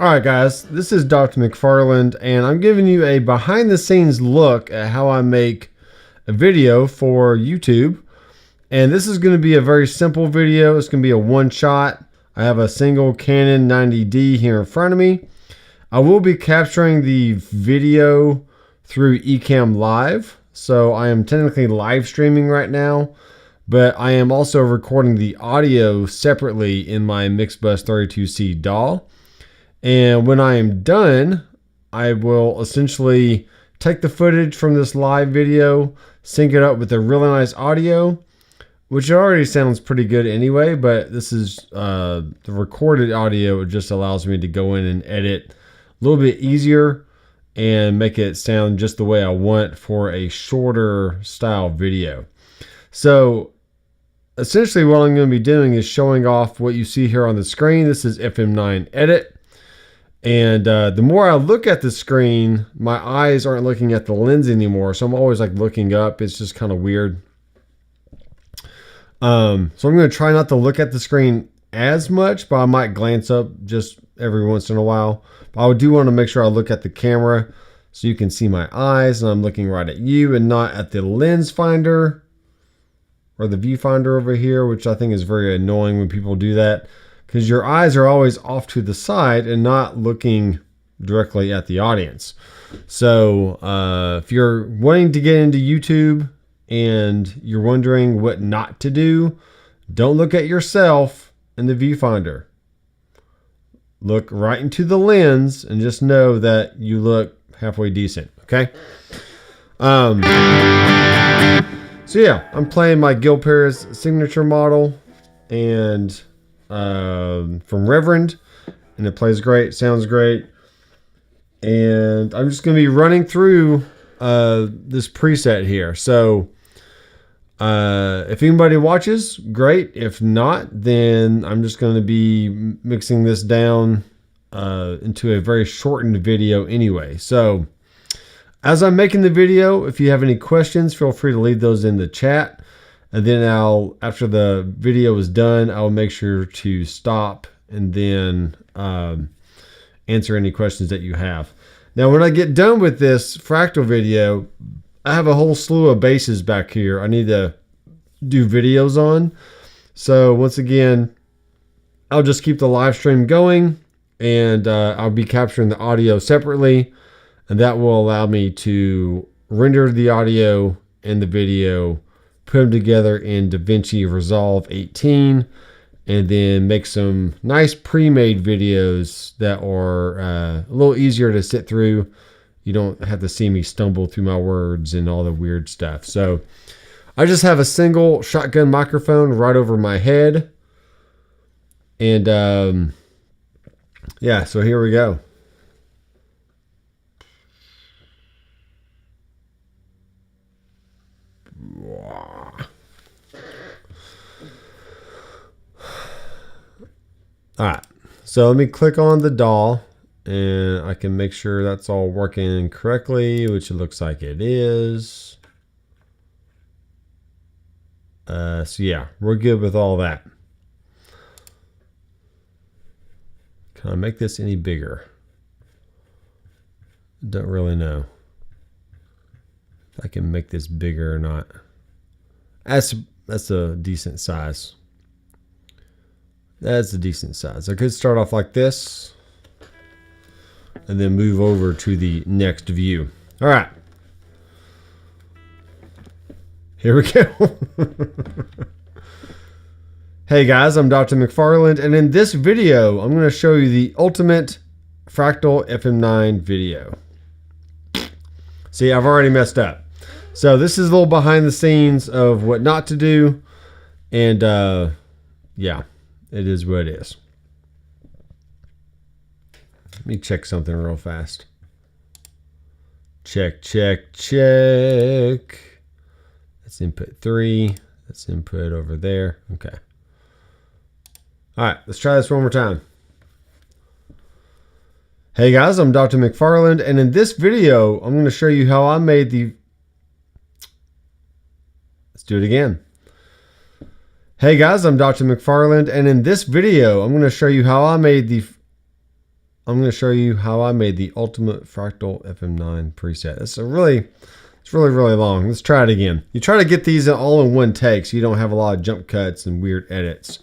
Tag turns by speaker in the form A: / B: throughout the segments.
A: Alright guys, this is Dr. McFarland, and I'm giving you a behind the scenes look at how I make a video for YouTube. And this is going to be a very simple video. It's going to be a one shot. I have a single Canon 90D here in front of me. I will be capturing the video through Ecamm Live. So I am technically live streaming right now, but I am also recording the audio separately in my Mixbus 32C DAW. And when I am done, I will essentially take the footage from this live video, sync it up with a really nice audio, which already sounds pretty good anyway, but this is the recorded audio. It just allows me to go in and edit a little bit easier and make it sound just the way I want for a shorter style video. So essentially what I'm going to be doing is showing off what you see here on the screen. This is FM9 Edit. And the more I look at the screen, my eyes aren't looking at the lens anymore. So I'm always like looking up. It's just kind of weird. So I'm going to try not to look at the screen as much, but I might glance up just every once in a while. But I do want to make sure I look at the camera so you can see my eyes and I'm looking right at you and not at the lens finder or the viewfinder over here, which I think is very annoying when people do that, because your eyes are always off to the side and not looking directly at the audience. So if you're wanting to get into YouTube and you're wondering what not to do, don't look at yourself in the viewfinder. Look right into the lens and just know that you look halfway decent, okay? So yeah, I'm playing my Gil Paris signature model and from Reverend, and it plays great, sounds great. And I'm just going to be running through this preset here. So if anybody watches, great. If not, then I'm just going to be mixing this down into a very shortened video anyway. So as I'm making the video, if you have any questions, feel free to leave those in the chat. And then after the video is done, I'll make sure to stop and then answer any questions that you have. Now, when I get done with this fractal video, I have a whole slew of bases back here I need to do videos on. So once again, I'll just keep the live stream going, and I'll be capturing the audio separately, and that will allow me to render the audio and the video, put them together in DaVinci Resolve 18, and then make some nice pre-made videos that are a little easier to sit through. You don't have to see me stumble through my words and all the weird stuff. So I just have a single shotgun microphone right over my head. And yeah, so here we go. All right, so let me click on the DAW and I can make sure that's all working correctly, which it looks like it is. So yeah, we're good with all that. Can I make this any bigger? Don't really know if I can make this bigger or not. That's a decent size. That's a decent size. I could start off like this and then move over to the next view. All right. Here we go. Hey guys, I'm Dr. McFarland, and in this video, I'm going to show you the ultimate fractal FM9 video. See, I've already messed up. So this is a little behind the scenes of what not to do. And yeah, it is what it is. Let me check something real fast. Check. That's input 3. That's input over there. Okay. All right, let's try this one more time. Hey guys, I'm Dr. McFarland, and in this video, I'm going to show you how I made the... Let's do it again. Hey guys, I'm Dr. McFarland, and in this video, I'm going to show you how I made the ultimate fractal FM9 preset. It's really long. Let's try it again. You try to get these all in one take so you don't have a lot of jump cuts and weird edits.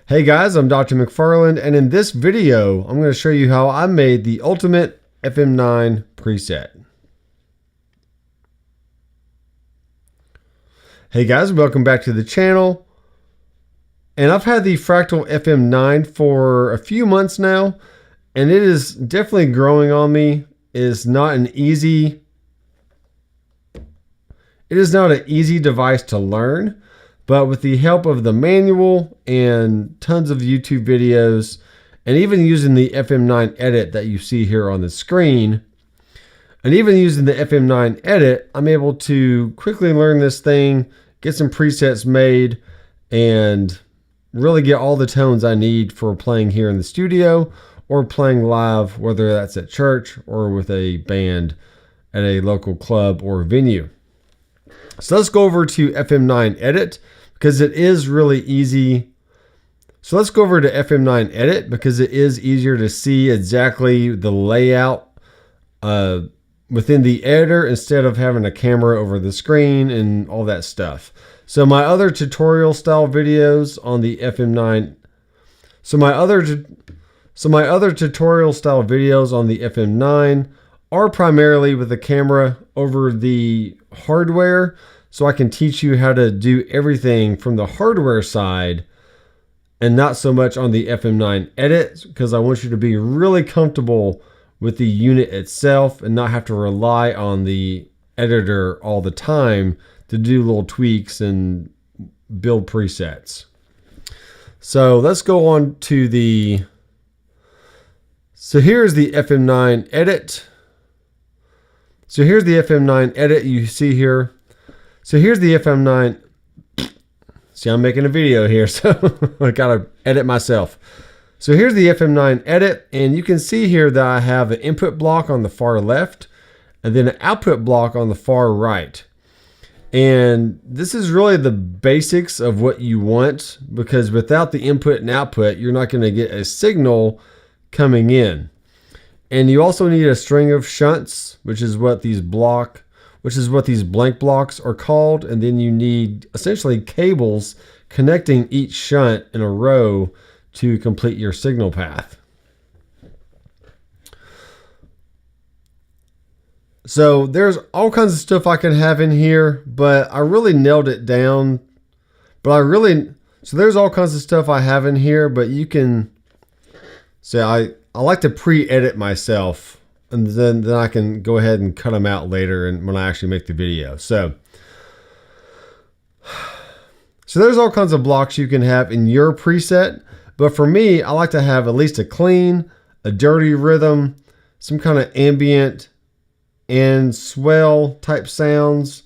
A: Hey guys, I'm Dr. McFarland, and in this video, I'm going to show you how I made the ultimate FM9 preset. Hey guys, welcome back to the channel. And I've had the Fractal FM9 for a few months now, and it is definitely growing on me. It is not an easy device to learn, but with the help of the manual and tons of YouTube videos, and even using the FM9 edit that you see here on the screen, and even using the FM9 edit, I'm able to quickly learn this thing, get some presets made, and really get all the tones I need for playing here in the studio or playing live, whether that's at church or with a band at a local club or venue. So let's go over to FM9 edit because it is really easy. So let's go over to FM9 edit because it is easier to see exactly the layout within the editor instead of having a camera over the screen and all that stuff. So my other tutorial style videos on the FM9, so my other tutorial style videos on the FM9 are primarily with the camera over the hardware, so I can teach you how to do everything from the hardware side and not so much on the FM9 edit, because I want you to be really comfortable with the unit itself and not have to rely on the editor all the time to do little tweaks and build presets. So let's go on to the... So here's the FM9 edit. So here's the FM9 edit you see here. So here's the FM9. See, I'm making a video here, so I gotta edit myself. So here's the FM9 edit, and you can see here that I have an input block on the far left and then an output block on the far right. And this is really the basics of what you want, because without the input and output, you're not gonna get a signal coming in. And you also need a string of shunts, which is what these blank blocks are called. And then you need essentially cables connecting each shunt in a row to complete your signal path. So there's all kinds of stuff I can have in here, but I really nailed it down. So there's all kinds of stuff I have in here, but you can say I like to pre-edit myself, and then I can go ahead and cut them out later and when I actually make the video. So there's all kinds of blocks you can have in your preset, but for me, I like to have at least a clean, a dirty rhythm, some kind of ambient and swell type sounds,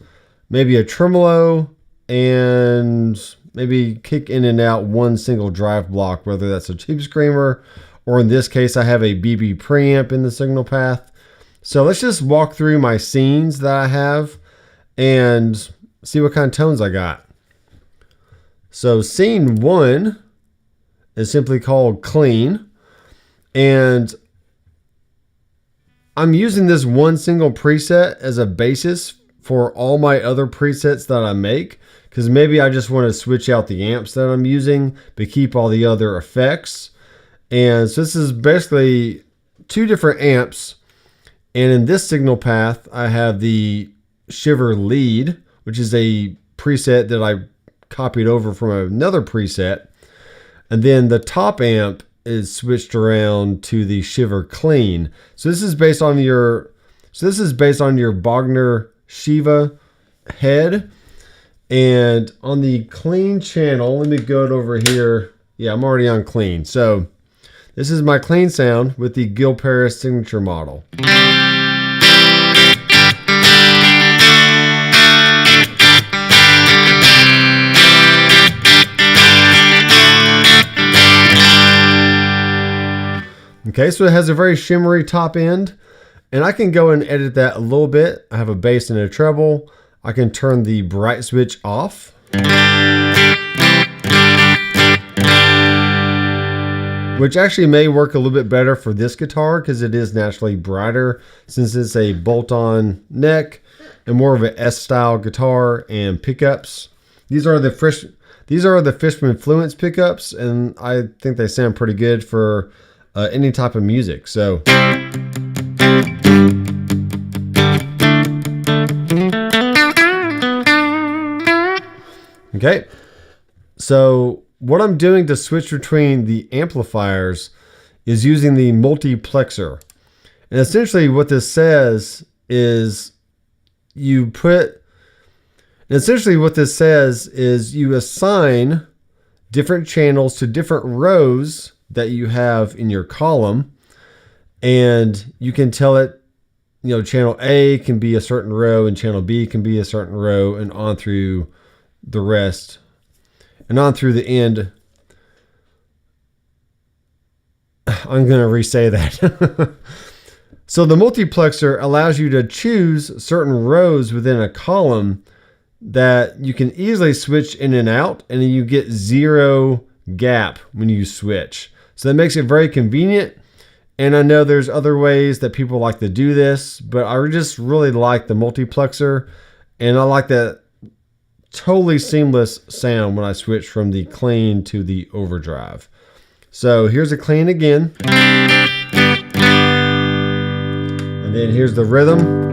A: maybe a tremolo, and maybe kick in and out one single drive block, whether that's a tube screamer, or in this case, I have a BB preamp in the signal path. So let's just walk through my scenes that I have and see what kind of tones I got. So scene 1 is simply called clean. And I'm using this one single preset as a basis for all my other presets that I make, because maybe I just want to switch out the amps that I'm using but keep all the other effects. And so this is basically 2 different amps. And in this signal path, I have the Shiver lead, which is a preset that I copied over from another preset. And then the top amp is switched around to the Shiver clean. So this is based on your So this is based on your Bogner Shiva head. And on the clean channel, let me go over here. Yeah, I'm already on clean. So this is my clean sound with the Gil Paris signature model. Okay, so it has a very shimmery top end, and I can go and edit that a little bit. I have a bass and a treble. I can turn the bright switch off. Which actually may work a little bit better for this guitar because it is naturally brighter since it's a bolt-on neck and more of an S-style guitar and pickups. These are the Fishman Fluence pickups, and I think they sound pretty good for any type of music. So okay, so what I'm doing to switch between the amplifiers is using the multiplexer. And essentially what this says is you assign different channels to different rows that you have in your column, and you can tell it, you know, channel A can be a certain row and channel B can be a certain row, and on through the rest and on through the end. I'm going to re-say that. So the multiplexer allows you to choose certain rows within a column that you can easily switch in and out, and then you get zero gap when you switch. So that makes it very convenient. And I know there's other ways that people like to do this, but I just really like the multiplexer, and I like that totally seamless sound when I switch from the clean to the overdrive. So here's a clean again. And then here's the rhythm.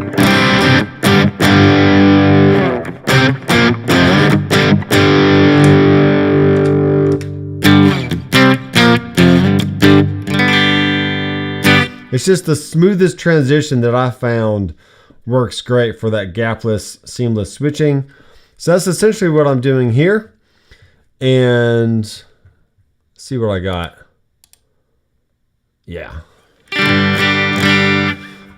A: It's just the smoothest transition that I found works great for that gapless, seamless switching. So that's essentially what I'm doing here. And see what I got. Yeah.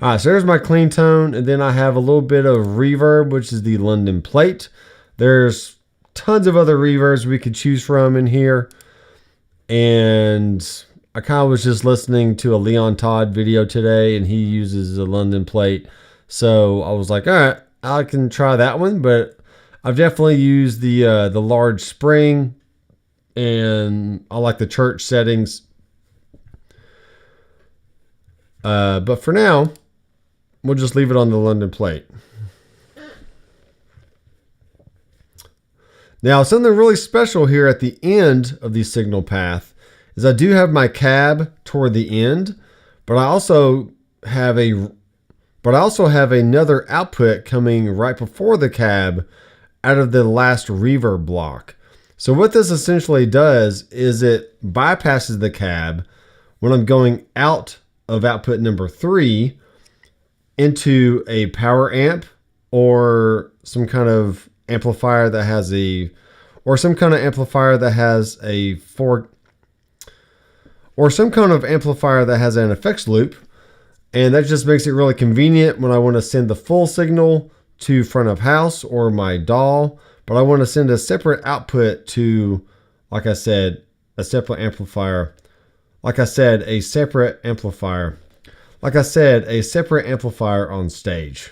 A: All right, so there's my clean tone, and then I have a little bit of reverb, which is the London plate. There's tons of other reverbs we could choose from in here. And I kind of was just listening to a Leon Todd video today, and he uses a London plate. So I was like, all right, I can try that one, but I've definitely used the large spring, and I like the church settings. But for now, we'll just leave it on the London plate. Now, something really special here at the end of the signal path is I do have my cab toward the end, but I also have another output coming right before the cab out of the last reverb block. So what this essentially does is it bypasses the cab when I'm going out of output number 3 into a power amp or some kind of amplifier that has an effects loop. And that just makes it really convenient when I want to send the full signal to front of house or my DAW, but I want to send a separate output to, like I said, a separate amplifier. A separate amplifier on stage.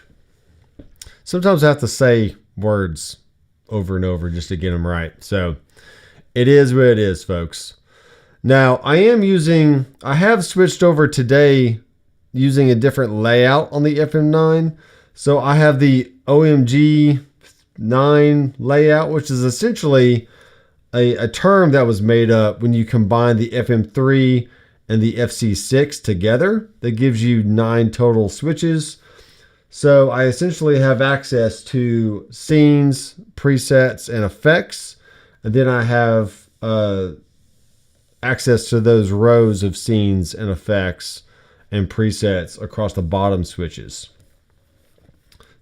A: Sometimes I have to say words over and over just to get them right. So it is what it is, folks. Now I have switched over today using a different layout on the FM9. So I have the OMG 9 layout, which is essentially a term that was made up when you combine the FM3 and the FC6 together. That gives you 9 total switches. So I essentially have access to scenes, presets, and effects. And then I have access to those rows of scenes and effects and presets across the bottom switches.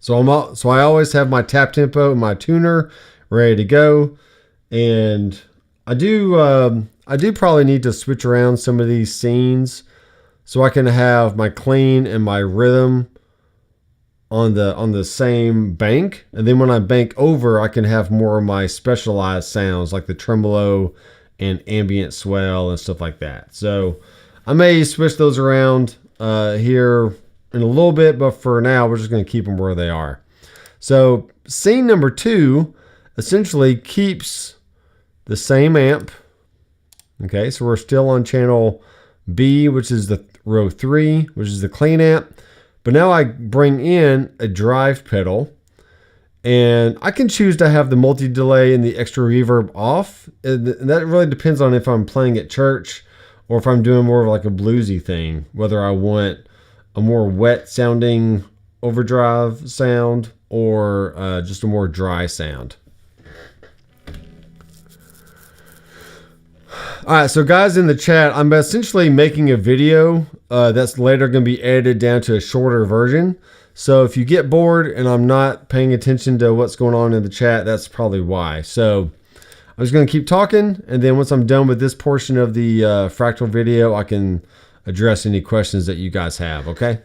A: So I always have my tap tempo and my tuner ready to go. And I do probably need to switch around some of these scenes so I can have my clean and my rhythm on the same bank. And then when I bank over, I can have more of my specialized sounds like the tremolo and ambient swell and stuff like that. So I may switch those around here in a little bit, but for now, we're just going to keep them where they are. So scene number 2 essentially keeps the same amp. Okay, so we're still on channel B, which is the row 3, which is the clean amp. But now I bring in a drive pedal, and I can choose to have the multi-delay and the extra reverb off. And that really depends on if I'm playing at church or if I'm doing more of like a bluesy thing, whether I want a more wet sounding overdrive sound or just a more dry sound. All right, so guys in the chat, I'm essentially making a video that's later going to be edited down to a shorter version. So if you get bored and I'm not paying attention to what's going on in the chat, that's probably why. So I'm just going to keep talking, and then once I'm done with this portion of the fractal video, I can address any questions that you guys have, okay?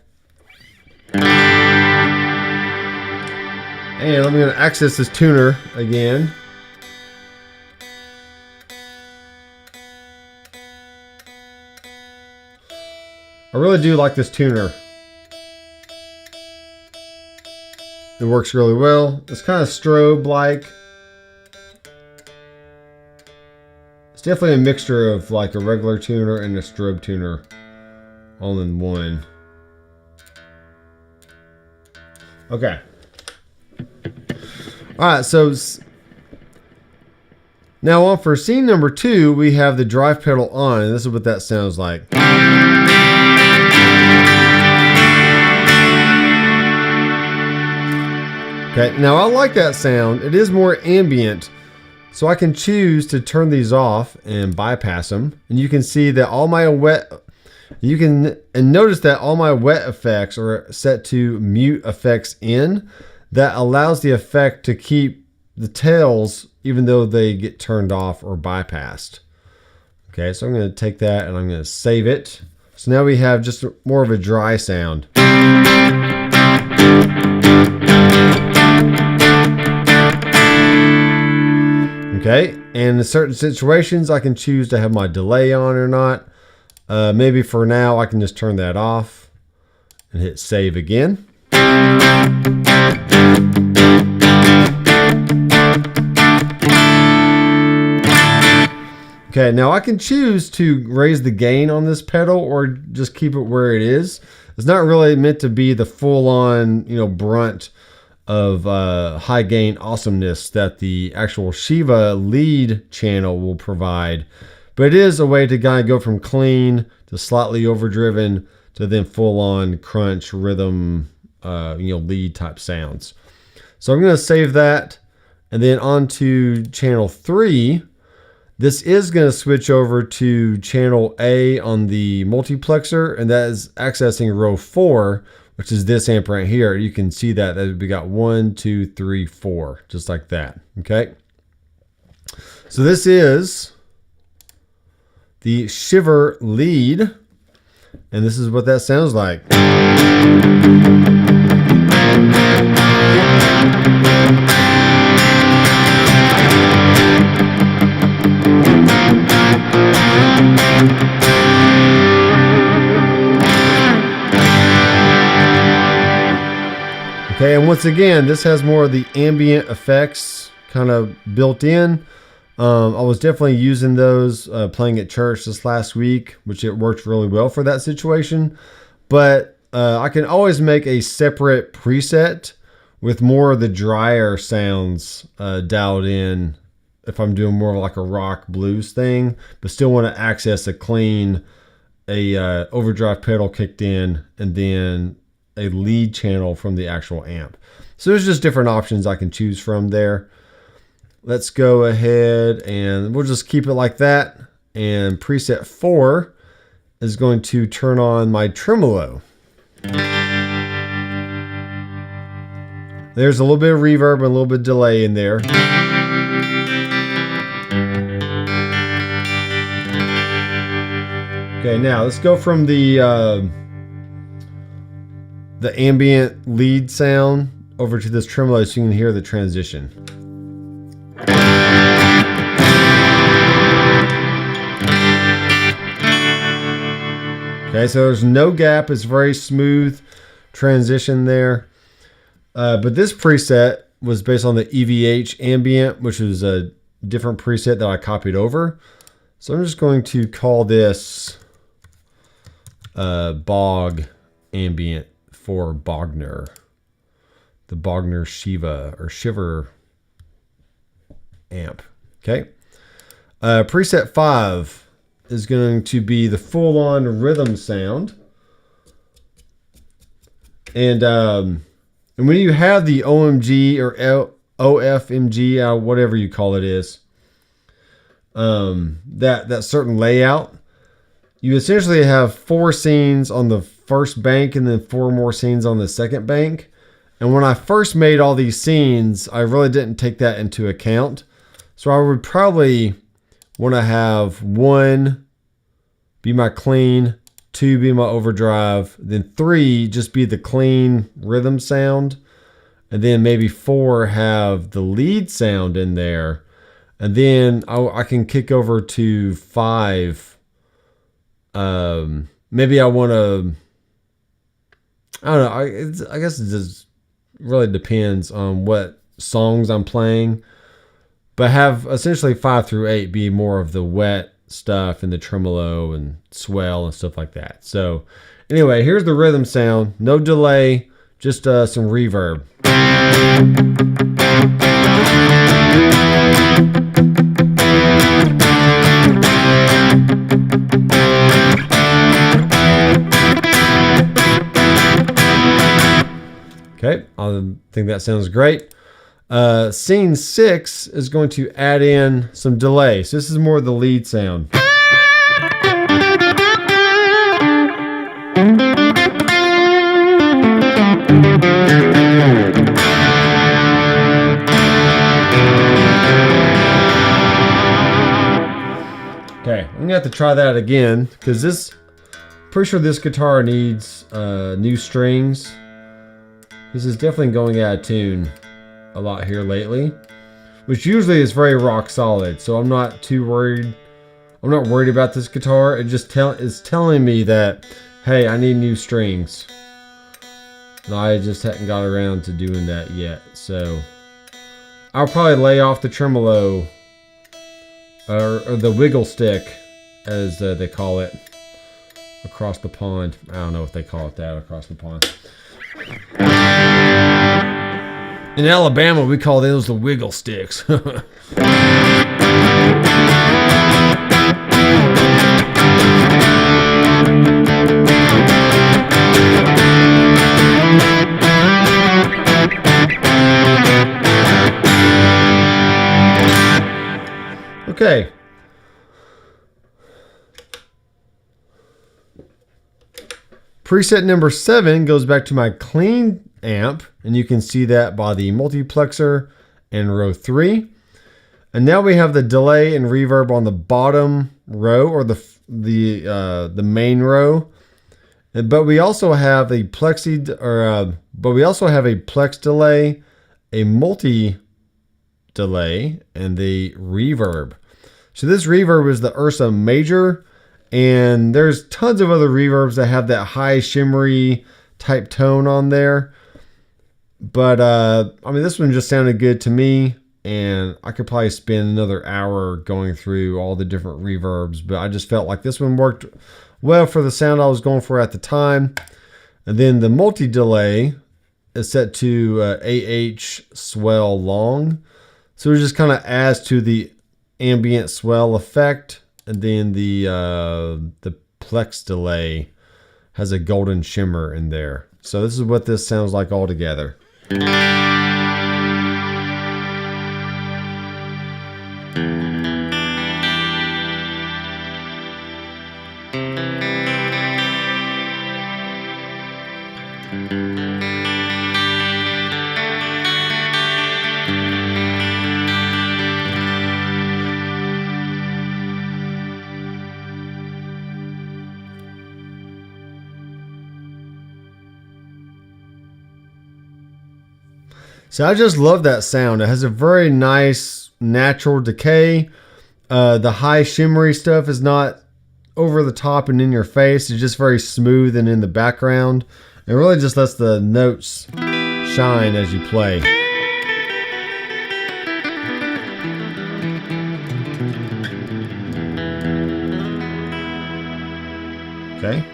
A: And I'm going to access this tuner again. I really do like this tuner. It works really well. It's kind of strobe-like. It's definitely a mixture of like a regular tuner and a strobe tuner all in one. Okay. All right, so now on for scene number 2, we have the drive pedal on, and this is what that sounds like. Okay, now I like that sound. It is more ambient, so I can choose to turn these off and bypass them. And you can see that all my notice that all my wet effects are set to mute effects in. That allows the effect to keep the tails even though they get turned off or bypassed. Okay, so I'm going to take that and I'm going to save it. So now we have just more of a dry sound. Okay, and in certain situations I can choose to have my delay on or not. Maybe for now I can just turn that off and hit save again. Okay, now I can choose to raise the gain on this pedal or just keep it where it is. It's not really meant to be the full-on, brunt of high gain awesomeness that the actual Shiva lead channel will provide. But it is a way to kind of go from clean to slightly overdriven to then full-on crunch rhythm, lead type sounds. So I'm going to save that, and then on to channel 3. This is going to switch over to channel A on the multiplexer, and that is accessing row 4, which is this amp right here. You can see that we got 1, 2, 3, 4, just like that. Okay. So this is the Shiver lead, and this is what that sounds like. Okay, and once again, this has more of the ambient effects kind of built in. I was definitely using those playing at church this last week, which it worked really well for that situation. But I can always make a separate preset with more of the drier sounds dialed in if I'm doing more of like a rock blues thing, but still want to access a clean, overdrive pedal kicked in, and then a lead channel from the actual amp. So there's just different options I can choose from there. Let's go ahead and we'll just keep it like that. And preset 4 is going to turn on my tremolo. There's a little bit of reverb and a little bit of delay in there. Okay, now let's go from the ambient lead sound over to this tremolo so you can hear the transition. Okay, so there's no gap. It's very smooth transition there. But this preset was based on the EVH ambient, which is a different preset that I copied over. So I'm just going to call this Bog ambient for Bogner. The Bogner Shiva or Shiver amp. Okay. Preset 5 is going to be the full-on rhythm sound. And when you have the OMG or OFMG, whatever you call it is, that certain layout, you essentially have 4 scenes on the first bank and then 4 more scenes on the second bank. And when I first made all these scenes, I really didn't take that into account. So I would probably want to have 1 be my clean, 2 be my overdrive, then 3 just be the clean rhythm sound, and then maybe 4 have the lead sound in there, and then I can kick over to 5. Maybe I want to, I don't know, I guess it just really depends on what songs I'm playing, but have essentially 5 through 8 be more of the wet stuff and the tremolo and swell and stuff like that. So anyway, here's the rhythm sound. No delay, just some reverb. Okay, I think that sounds great. Scene 6 is going to add in some delay. So this is more of the lead sound. Okay, I'm gonna have to try that again because pretty sure this guitar needs new strings. This is definitely going out of tune a lot here lately, which usually is very rock solid, so I'm not too worried. I'm not worried about this guitar. It just is telling me that, hey, I need new strings. And I just hadn't got around to doing that yet, so I'll probably lay off the tremolo or the wiggle stick, as they call it, across the pond. I don't know if they call it that across the pond. In Alabama, we call those the wiggle sticks. Okay. Preset number 7 goes back to my clean amp, and you can see that by the multiplexer in row 3. And now we have the delay and reverb on the bottom row, or the main row. But we also have a plex delay, a multi delay, and the reverb. So this reverb is the Ursa Major, and there's tons of other reverbs that have that high shimmery type tone on there. But I mean, this one just sounded good to me, and I could probably spend another hour going through all the different reverbs, but I just felt like this one worked well for the sound I was going for at the time. And then the multi delay is set to AH swell long, so it just kind of adds to the ambient swell effect. And then the plex delay has a golden shimmer in there. So this is what this sounds like all together. So I just love that sound. It has a very nice natural decay. The high shimmery stuff is not over the top and in your face. It's just very smooth and in the background. It really just lets the notes shine as you play. Okay.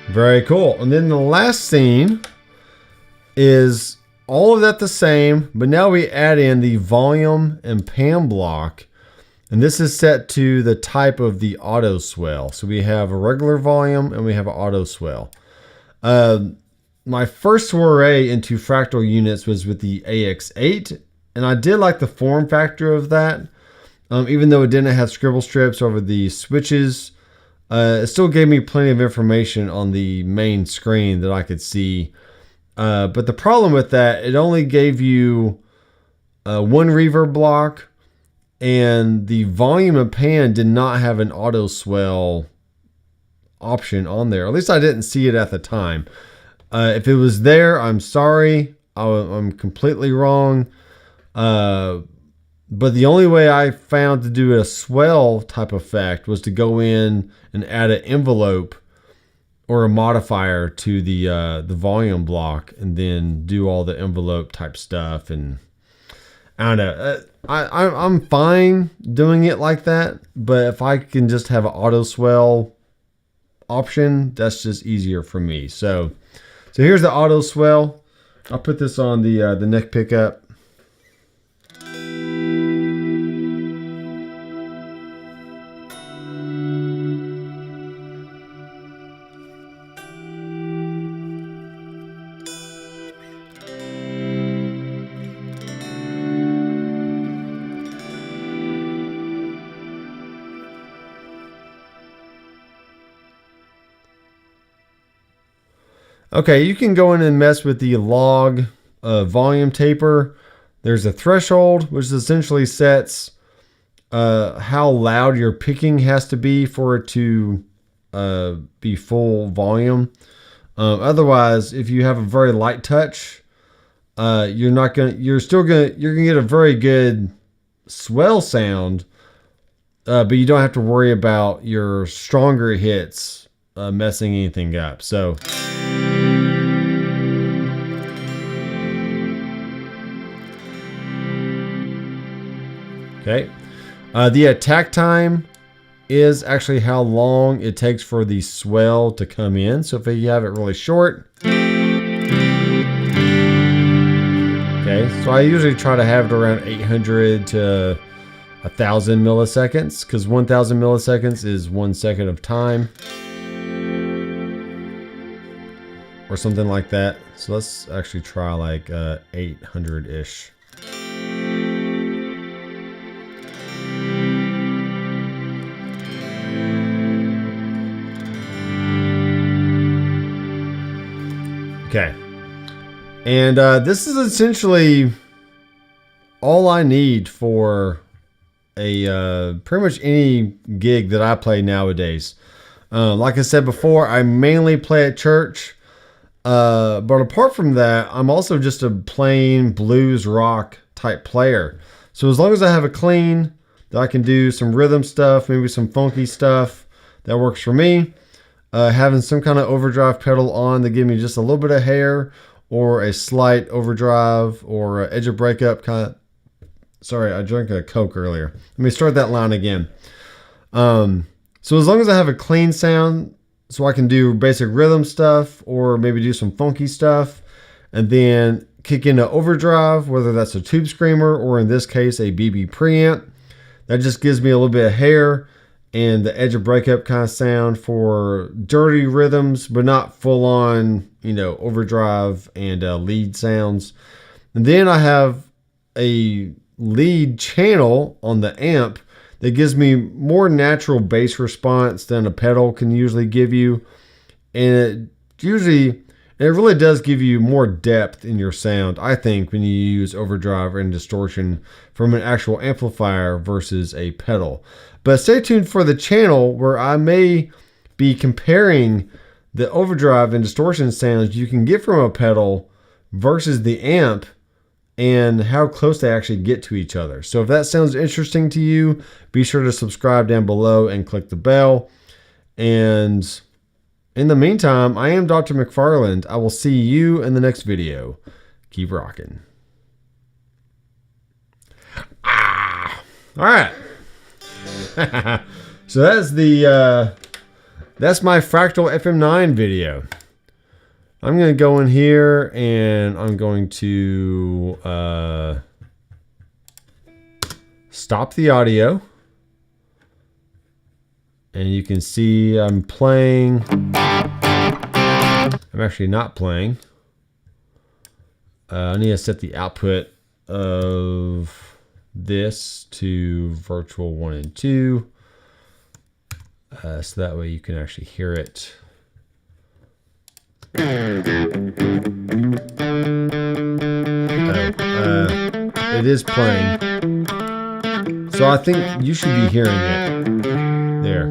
A: Very cool. And then the last scene is all of that the same, but now we add in the volume and pan block. And this is set to the type of the auto swell. So we have a regular volume and we have an auto swell. My first foray into fractal units was with the AX8, and I did like the form factor of that. Even though it didn't have scribble strips over the switches, it still gave me plenty of information on the main screen that I could see. But the problem with that, it only gave you one reverb block, and the volume and pan did not have an auto swell option on there. At least I didn't see it at the time. If it was there, I'm sorry. I'm completely wrong. But the only way I found to do a swell type effect was to go in and add an envelope or a modifier to the volume block, and then do all the envelope type stuff. And I don't know. I'm fine doing it like that, but if I can just have an auto swell option, that's just easier for me. So here's the auto swell. I'll put this on the neck pickup. Okay, you can go in and mess with the log volume taper. There's a threshold, which essentially sets how loud your picking has to be for it to be full volume. Otherwise, if you have a very light touch, you're gonna get a very good swell sound, but you don't have to worry about your stronger hits messing anything up. So. Okay, the attack time is actually how long it takes for the swell to come in. So if you have it really short, okay, so I usually try to have it around 800 to 1,000 milliseconds, because 1,000 milliseconds is 1 second of time, or something like that. So let's actually try like 800-ish. Okay, and this is essentially all I need for a pretty much any gig that I play nowadays. Like I said before, I mainly play at church, but apart from that, I'm also just a plain blues rock type player. So as long as I have a clean that I can do some rhythm stuff, maybe some funky stuff, that works for me. Having some kind of overdrive pedal on to give me just a little bit of hair, or a slight overdrive, or edge of breakup kind of. Sorry, I drank a Coke earlier. Let me start that line again. So as long as I have a clean sound, so I can do basic rhythm stuff, or maybe do some funky stuff, and then kick into overdrive, whether that's a tube screamer or in this case a BB preamp, that just gives me a little bit of hair and the edge of breakup kind of sound for dirty rhythms, but not full on, overdrive and lead sounds. And then I have a lead channel on the amp that gives me more natural bass response than a pedal can usually give you. And And it really does give you more depth in your sound, I think, when you use overdrive and distortion from an actual amplifier versus a pedal. But stay tuned for the channel where I may be comparing the overdrive and distortion sounds you can get from a pedal versus the amp and how close they actually get to each other. So if that sounds interesting to you, be sure to subscribe down below and click the bell. And in the meantime, I am Dr. McFarland. I will see you in the next video. Keep rocking. All right. So that's that's my Fractal FM9 video. I'm going to go in here and I'm going to stop the audio. And you can see I'm playing. I'm actually not playing. I need to set the output of this to virtual 1 and 2. So that way you can actually hear it. It is playing. So I think you should be hearing it. There.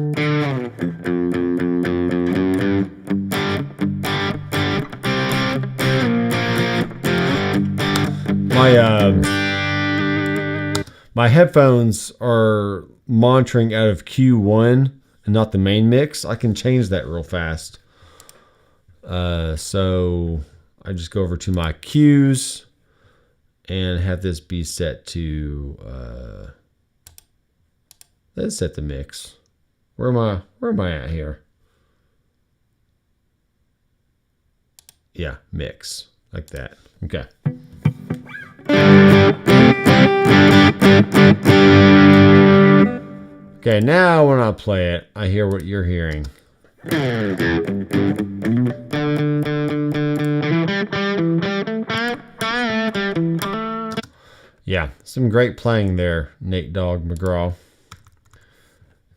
A: My headphones are monitoring out of Q1 and not the main mix. I can change that real fast. So I just go over to my cues and have this be set to let's set the mix. Where am I at here? Yeah, mix. Like that. Okay. Okay, now when I play it, I hear what you're hearing. Yeah, some great playing there, Nate Dogg McGraw.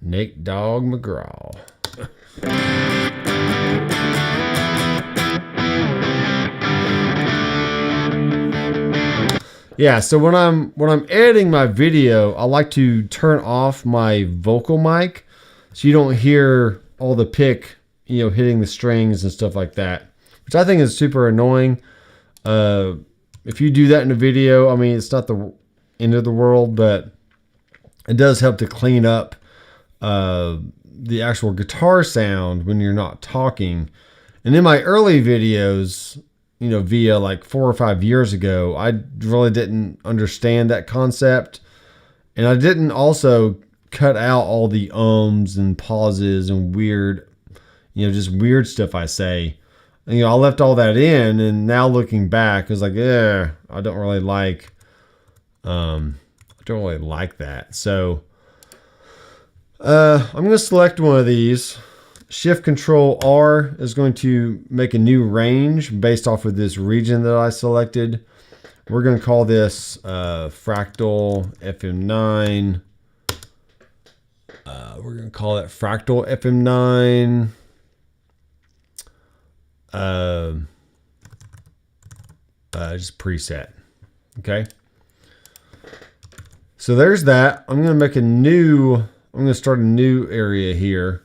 A: Nate Dogg McGraw. Yeah, so when I'm editing my video, I like to turn off my vocal mic so you don't hear all the pick, hitting the strings and stuff like that, which I think is super annoying. If you do that in a video, I mean, it's not the end of the world, but it does help to clean up the actual guitar sound when you're not talking. And in my early videos, via like 4 or 5 years ago, I really didn't understand that concept. And I didn't also cut out all the ums and pauses and weird, just weird stuff I say. And, I left all that in, and now looking back, it's like, I don't really like that. So I'm going to select one of these. Shift Control R is going to make a new range based off of this region that I selected. We're going to call this Fractal FM9. We're going to call it Fractal FM9. Just preset. Okay. So there's that. I'm going to start a new area here.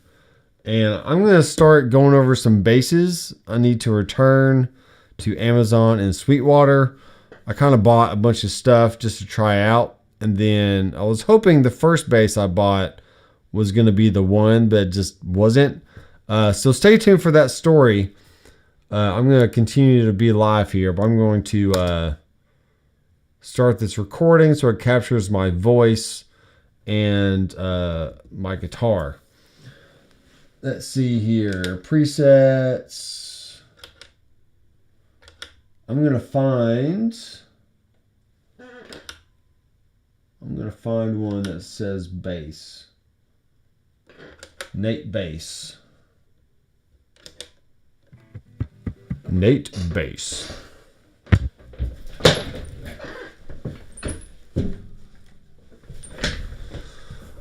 A: And I'm going to start going over some bases. I need to return to Amazon and Sweetwater. I kind of bought a bunch of stuff just to try out. And then I was hoping the first bass I bought was going to be the one, but it just wasn't. So stay tuned for that story. I'm going to continue to be live here, but I'm going to start this recording so it captures my voice and my guitar. Let's see here. Presets. I'm going to find one that says bass. Nate Bass. Nate Bass.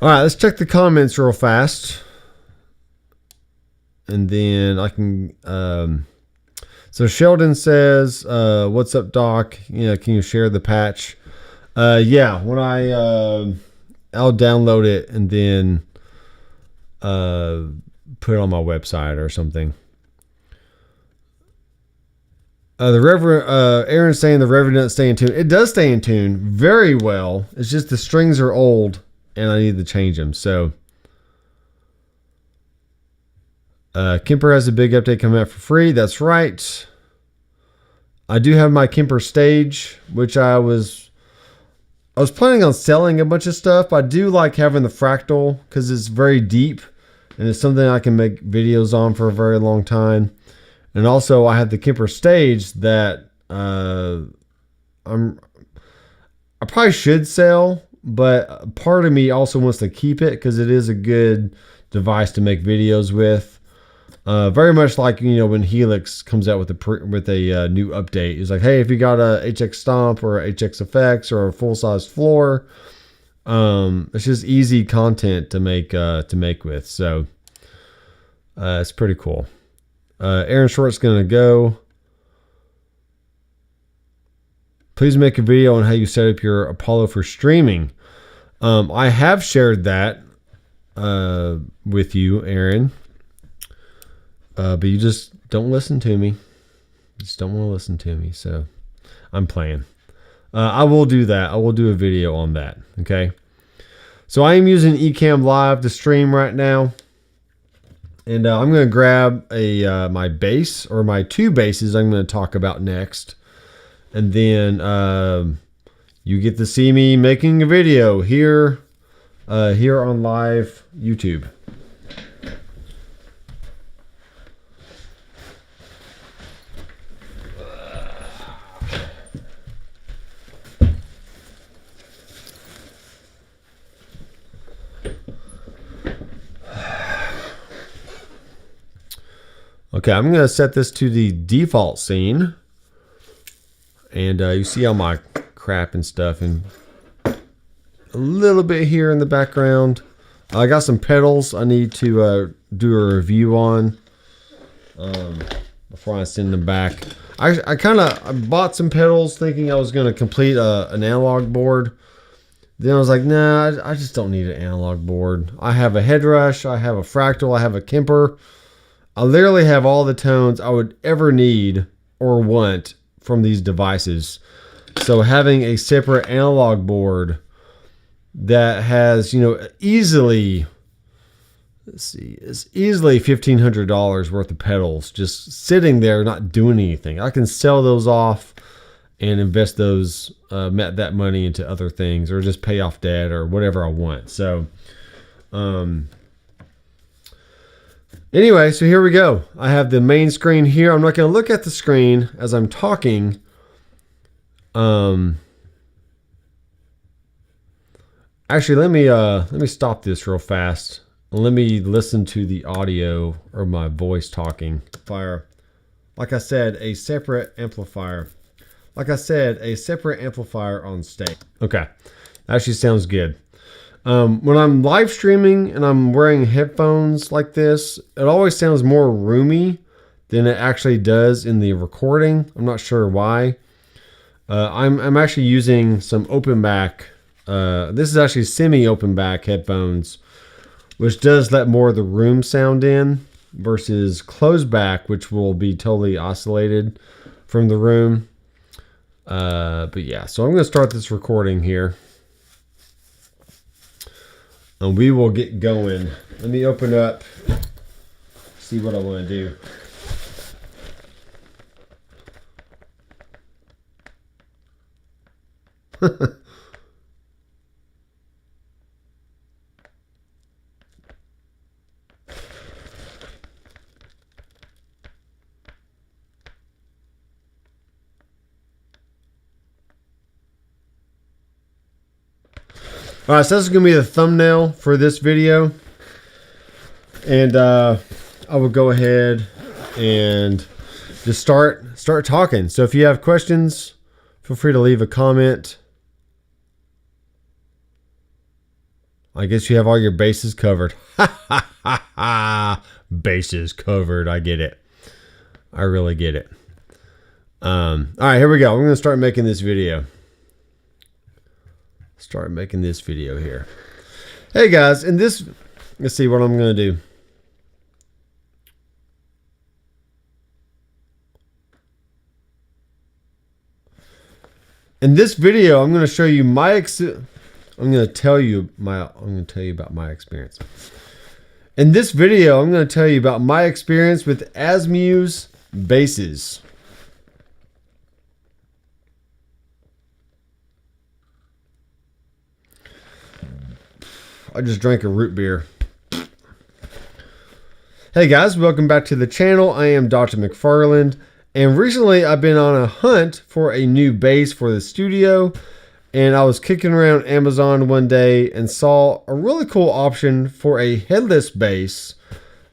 A: All right, let's check the comments real fast. And then I can, So Sheldon says, "What's up, Doc? Can you share the patch?" Yeah, when I'll download it and then put it on my website or something. The Reverend Aaron's saying the Reverend doesn't stay in tune. It does stay in tune very well. It's just the strings are old and I need to change them. So Kemper has a big update coming out for free. That's right. I do have my Kemper stage, which I was planning on selling a bunch of stuff, but I do like having the fractal because it's very deep and it's something I can make videos on for a very long time. And also I have the Kemper stage that I probably should sell, but part of me also wants to keep it because it is a good device to make videos with. Very much like, when Helix comes out with a new update. It's like, hey, if you got a HX Stomp or a HX Effects or a full-size floor, it's just easy content to make with. So it's pretty cool. Aaron Short's going to go. Please make a video on how you set up your Apollo for streaming. I have shared that with you, Aaron. But you just don't listen to me. You just don't want to listen to me. So I'm playing. I will do that. I will do a video on that. Okay. So I am using Ecamm Live to stream right now. And I'm going to grab my bass, or my two basses I'm going to talk about next. And then you get to see me making a video here on live YouTube. Okay, I'm going to set this to the default scene. And you see all my crap and stuff. And a little bit here in the background. I got some pedals I need to do a review on before I send them back. I bought some pedals thinking I was going to complete an analog board. Then I was like, nah, I just don't need an analog board. I have a Headrush, I have a Fractal, I have a Kemper. I literally have all the tones I would ever need or want from these devices. So having a separate analog board that has, easily, it's easily $1,500 worth of pedals just sitting there not doing anything. I can sell those off and invest that money into other things, or just pay off debt or whatever I want. So, anyway, so here we go. I have the main screen here. I'm not going to look at the screen as I'm talking. Actually, let me stop this real fast. Let me listen to the audio or my voice talking. Like I said, a separate amplifier. On stage. Okay, actually sounds good. When I'm live streaming and I'm wearing headphones like this, it always sounds more roomy than it actually does in the recording. I'm not sure why. I'm actually using some open back. This is actually semi-open back headphones, which does let more of the room sound in, versus closed back, which will be totally oscillated from the room. But yeah, so I'm going to start this recording here. And we will get going. Let me open up, see what I want to do. Alright, so this is going to be the thumbnail for this video. And I will go ahead and just start talking. So if you have questions, feel free to leave a comment. I guess you have all your bases covered. Bases covered. I get it. I really get it. All right, here we go. We're going to start making this video. Here. Hey guys, in this, let's see what I'm going to do. In this video, I'm going to show you I'm going to tell you about my experience. In this video, I'm going to tell you about my experience with Asmuse bases. I just drank a root beer. Hey guys, welcome back to the channel. I am Dr. McFarland, and recently I've been on a hunt for a new base for the studio, and I was kicking around Amazon one day and saw a really cool option for a headless base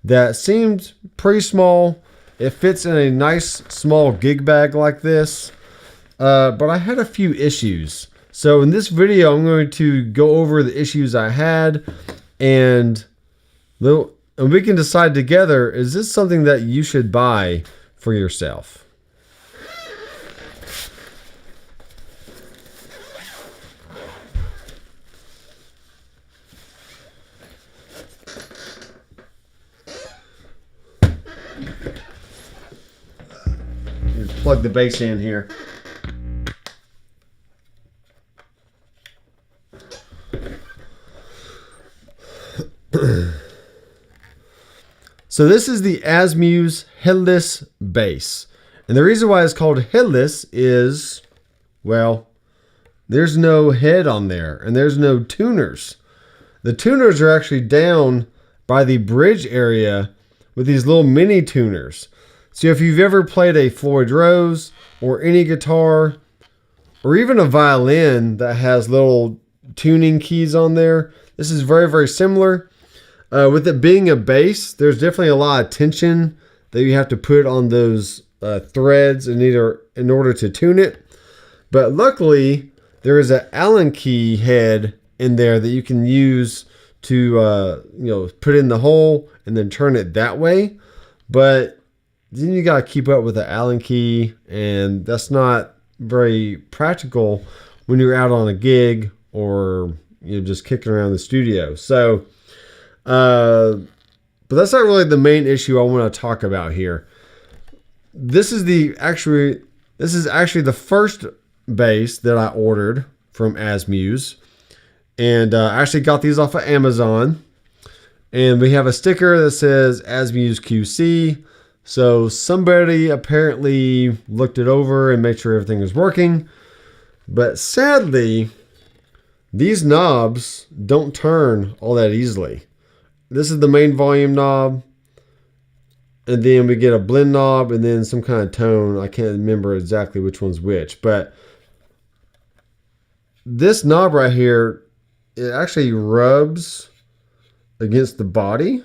A: that seemed pretty small. It fits in a nice small gig bag like this, but I had a few issues. So in this video, I'm going to go over the issues I had, and we can decide together, is this something that you should buy for yourself? Plug the base in here. So this is the Asmuse headless base. And the reason why it's called headless is, well, there's no head on there and there's no tuners. The tuners are actually down by the bridge area with these little mini tuners. So if you've ever played a Floyd Rose or any guitar or even a violin that has little tuning keys on there, this is very, very similar. With it being a bass, there's definitely a lot of tension that you have to put on those threads in order to tune it. But luckily, there is an Allen key head in there that you can use to put in the hole and then turn it that way. But then you got to keep up with the Allen key, and that's not very practical when you're out on a gig or you're just kicking around the studio. So but that's not really the main issue I want to talk about here. This is actually the first bass that I ordered from Asmuse, and I actually got these off of Amazon. And we have a sticker that says Asmuse QC. So somebody apparently looked it over and made sure everything was working. But sadly, these knobs don't turn all that easily. This is the main volume knob, and then we get a blend knob and then some kind of tone. I can't remember exactly which one's which, but this knob right here, it actually rubs against the body.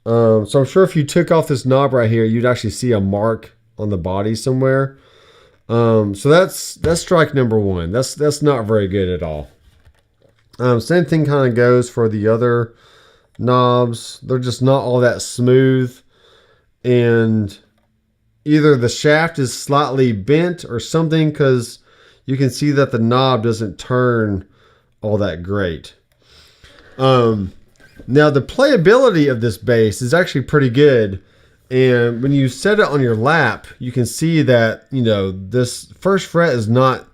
A: So I'm sure if you took off this knob right here, you'd actually see a mark on the body somewhere. So that's strike number one. That's not very good at all. Same thing kind of goes for the other knobs. They're just not all that smooth, and either the shaft is slightly bent or something, because you can see that the knob doesn't turn all that great. Now the playability of this bass is actually pretty good, and when you set it on your lap, you can see that this first fret is not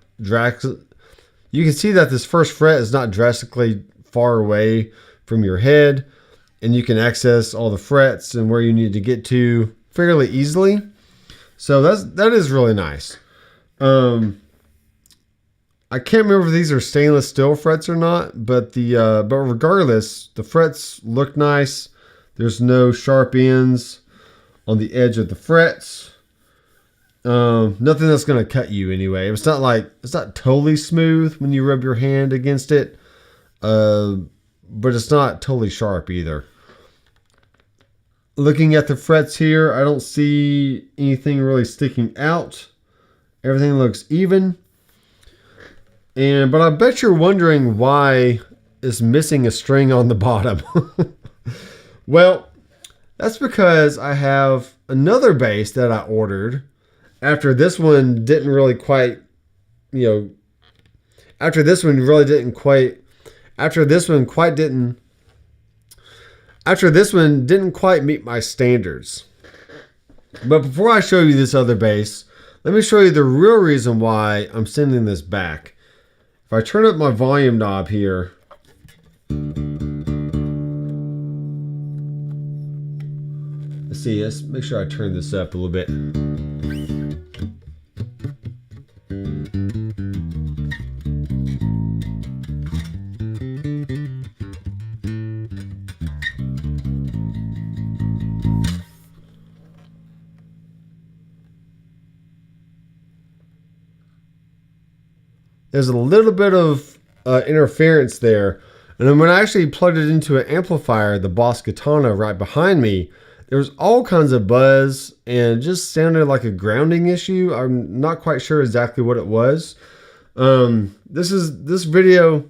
A: You can see that this first fret is not drastically far away from your head, and you can access all the frets and where you need to get to fairly easily. So that is really nice. I can't remember if these are stainless steel frets or not, but but regardless, the frets look nice. There's no sharp ends on the edge of the frets. Nothing that's going to cut you anyway. It's not totally smooth when you rub your hand against it. But it's not totally sharp either. Looking at the frets here, I don't see anything really sticking out. Everything looks even. But I bet you're wondering why it's missing a string on the bottom. Well, that's because I have another bass that I ordered after this one didn't really quite, you know, after this one really didn't quite, after this one didn't quite meet my standards. But before I show you this other bass, let me show you the real reason why I'm sending this back. If I turn up my volume knob here, let's see, let's make sure I turn this up a little bit. There's a little bit of interference there. And then when I actually plugged it into an amplifier, the Boss Katana right behind me, there was all kinds of buzz and it just sounded like a grounding issue. I'm not quite sure exactly what it was. This video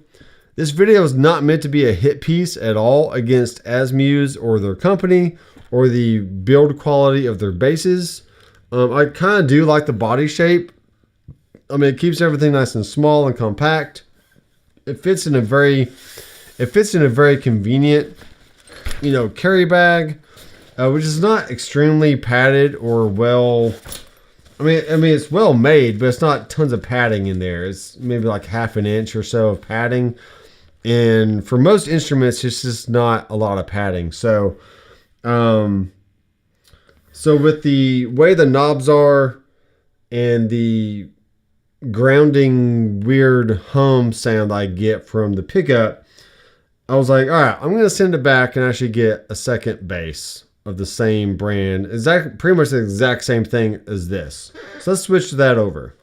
A: is not meant to be a hit piece at all against Asmuse or their company or the build quality of their basses. I kind of do like the body shape. I mean, it keeps everything nice and small and compact. It fits in a very convenient, you know, carry bag, which is not extremely padded or well. I mean, it's well made, but it's not tons of padding in there. It's maybe like half an inch or so of padding, and for most instruments, it's just not a lot of padding. So, so with the way the knobs are and the grounding weird hum sound I get from the pickup, I was like, all right, I'm going to send it back and actually get a second bass of the same brand. Pretty much the exact same thing as this. So let's switch to that over.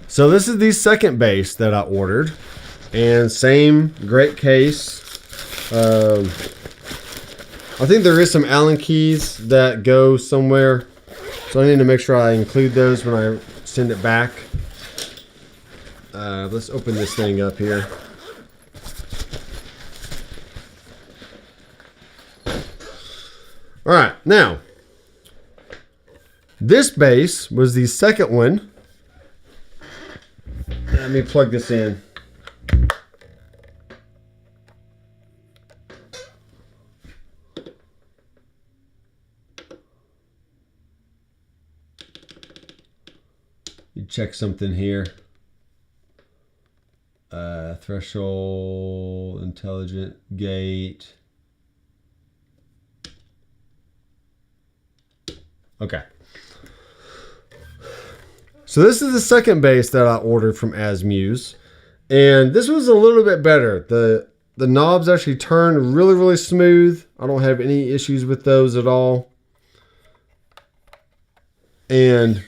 A: So this is the second bass that I ordered, and same great case. I think there is some Allen keys that go somewhere, so I need to make sure I include those when I send it back. Let's open this thing up here. All right, now this bass was the second one. Let me plug this in. You check something here. Threshold, intelligent gate. Okay. So this is the second bass that I ordered from Asmuse, and this was a little bit better. The knobs actually turn really, really smooth. I don't have any issues with those at all. And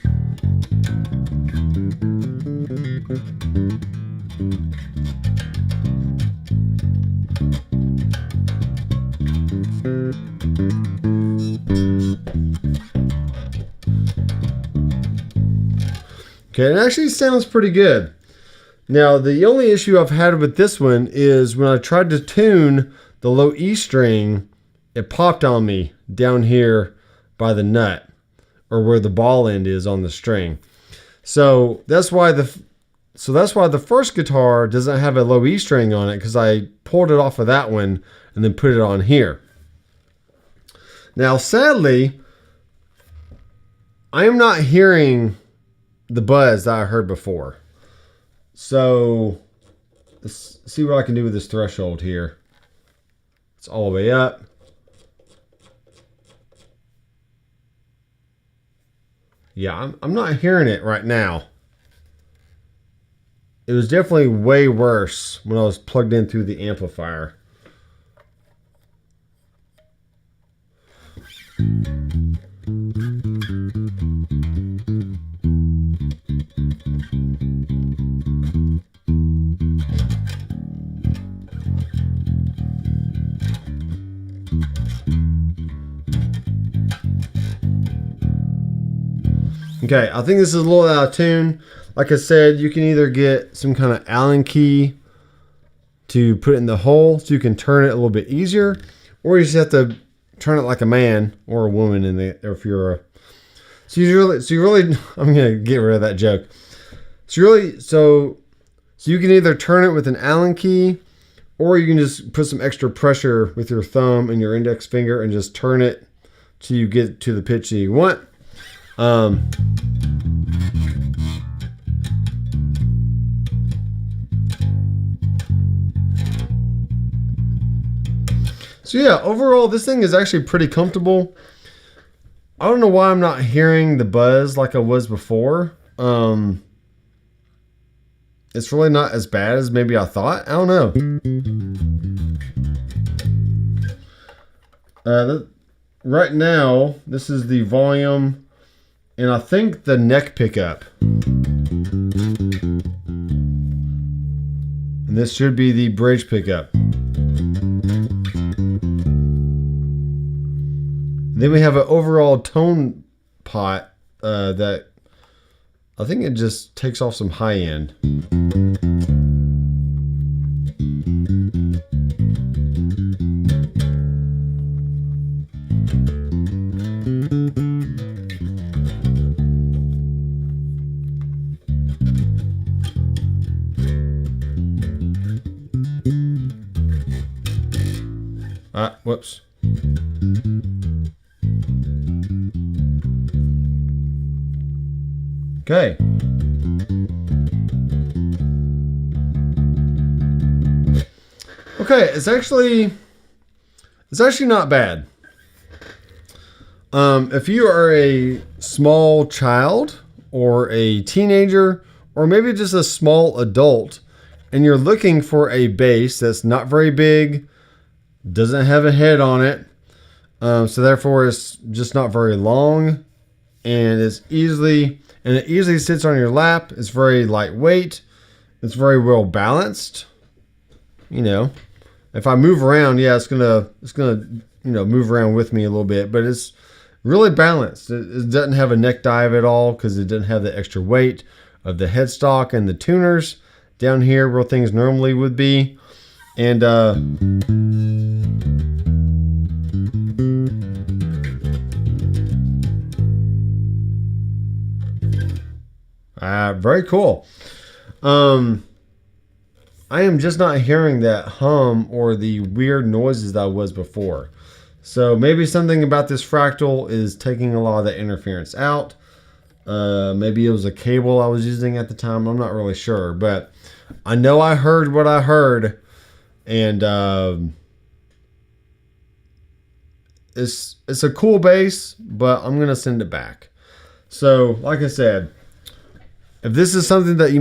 A: okay, it actually sounds pretty good. Now, the only issue I've had with this one is when I tried to tune the low E string, it popped on me down here by the nut, or where the ball end is on the string. So that's why the first guitar doesn't have a low E string on it, because I pulled it off of that one and then put it on here. Now, sadly, I am not hearing the buzz that I heard before. So let's see what I can do with this threshold here. It's all the way up. Yeah, I'm not hearing it right now. It was definitely way worse when I was plugged in through the amplifier. Okay, I think this is a little out of tune. Like I said, you can either get some kind of Allen key to put it in the hole so you can turn it a little bit easier, or you just have to turn it like a man or a woman in the, or if you're a, so you really, I'm going to get rid of that joke. So you can either turn it with an Allen key, or you can just put some extra pressure with your thumb and your index finger and just turn it till you get to the pitch that you want. So yeah, overall, this thing is actually pretty comfortable. I don't know why I'm not hearing the buzz like I was before. It's really not as bad as maybe I thought. I don't know. Right now, this is the volume, and I think the neck pickup. And this should be the bridge pickup. Then we have an overall tone pot that I think it just takes off some high end. Whoops. Okay. Okay, it's actually not bad. If you are a small child or a teenager or maybe just a small adult and you're looking for a bass that's not very big, doesn't have a head on it, so therefore it's just not very long, and it easily sits on your lap. It's very lightweight. It's very well balanced. You know, if I move around, yeah, it's gonna move around with me a little bit, but it's really balanced. It doesn't have a neck dive at all because it doesn't have the extra weight of the headstock and the tuners down here where things normally would be, and very cool. I am just not hearing that hum or the weird noises that I was before. So maybe something about this fractal is taking a lot of that interference out. Maybe it was a cable I was using at the time. I'm not really sure, but I know I heard what I heard, and it's a cool bass, but I'm gonna send it back. So, like I said, if this is something that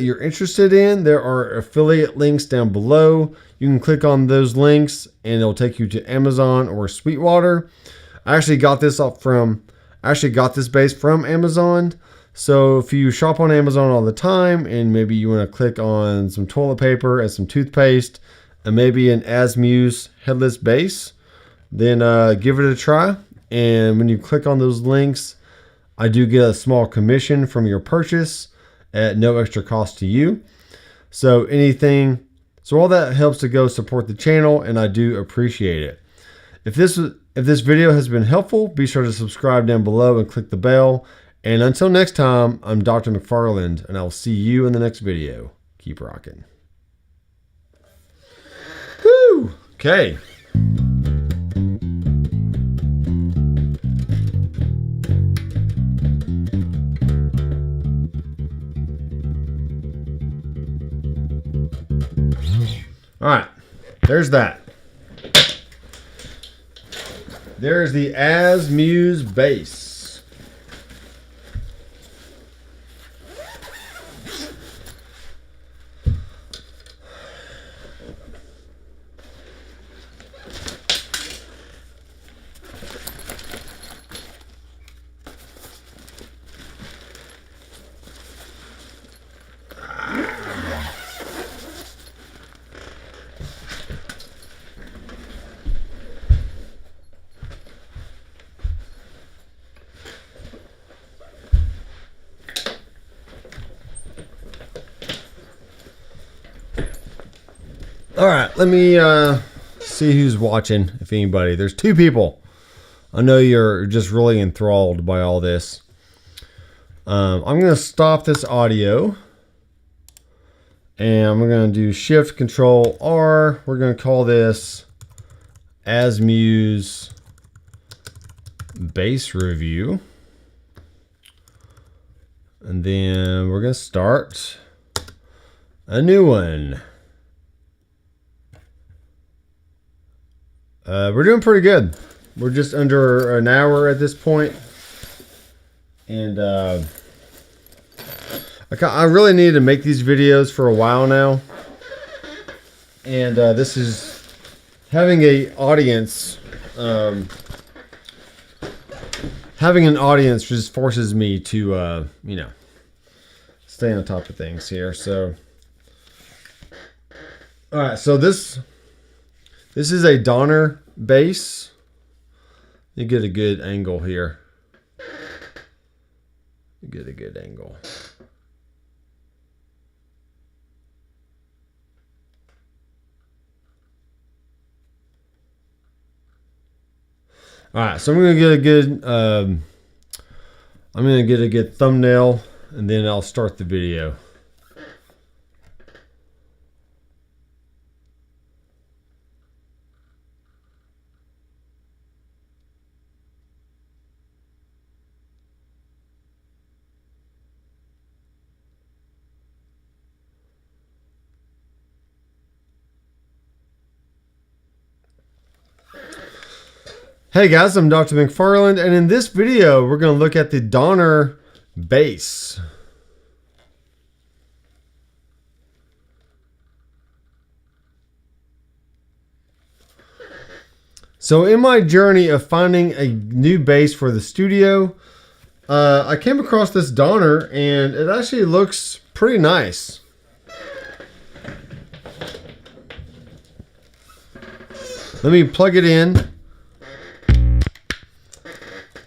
A: you're interested in, there are affiliate links down below. You can click on those links and it'll take you to Amazon or Sweetwater. I actually got this bass from Amazon. So if you shop on Amazon all the time and maybe you want to click on some toilet paper and some toothpaste and maybe an Asmuse headless bass, then give it a try. And when you click on those links, I do get a small commission from your purchase at no extra cost to you. So all that helps to go support the channel, and I do appreciate it. If this video has been helpful, be sure to subscribe down below and click the bell. And until next time, I'm Dr. McFarland, and I'll see you in the next video. Keep rocking. Woo! Okay. All right, there's that. There's the Asmuse bass. All right, let me see who's watching, if anybody. There's 2 people. I know you're just really enthralled by all this. I'm going to stop this audio. And I'm going to do Shift Control R. We're going to call this Asmuse Bass Review. And then we're going to start a new one. We're doing pretty good. We're just under an hour at this point. And I really need to make these videos for a while now. And this is having an audience. Having an audience just forces me to, you know, stay on top of things here. So, all right. So this is a Donner bass. You get a good angle here. You get a good angle. All right, so I'm gonna get a good. I'm gonna get a good thumbnail, and then I'll start the video. Hey guys, I'm Dr. McFarland, and in this video, we're going to look at the Donner bass. So in my journey of finding a new bass for the studio, I came across this Donner, and it actually looks pretty nice. Let me plug it in.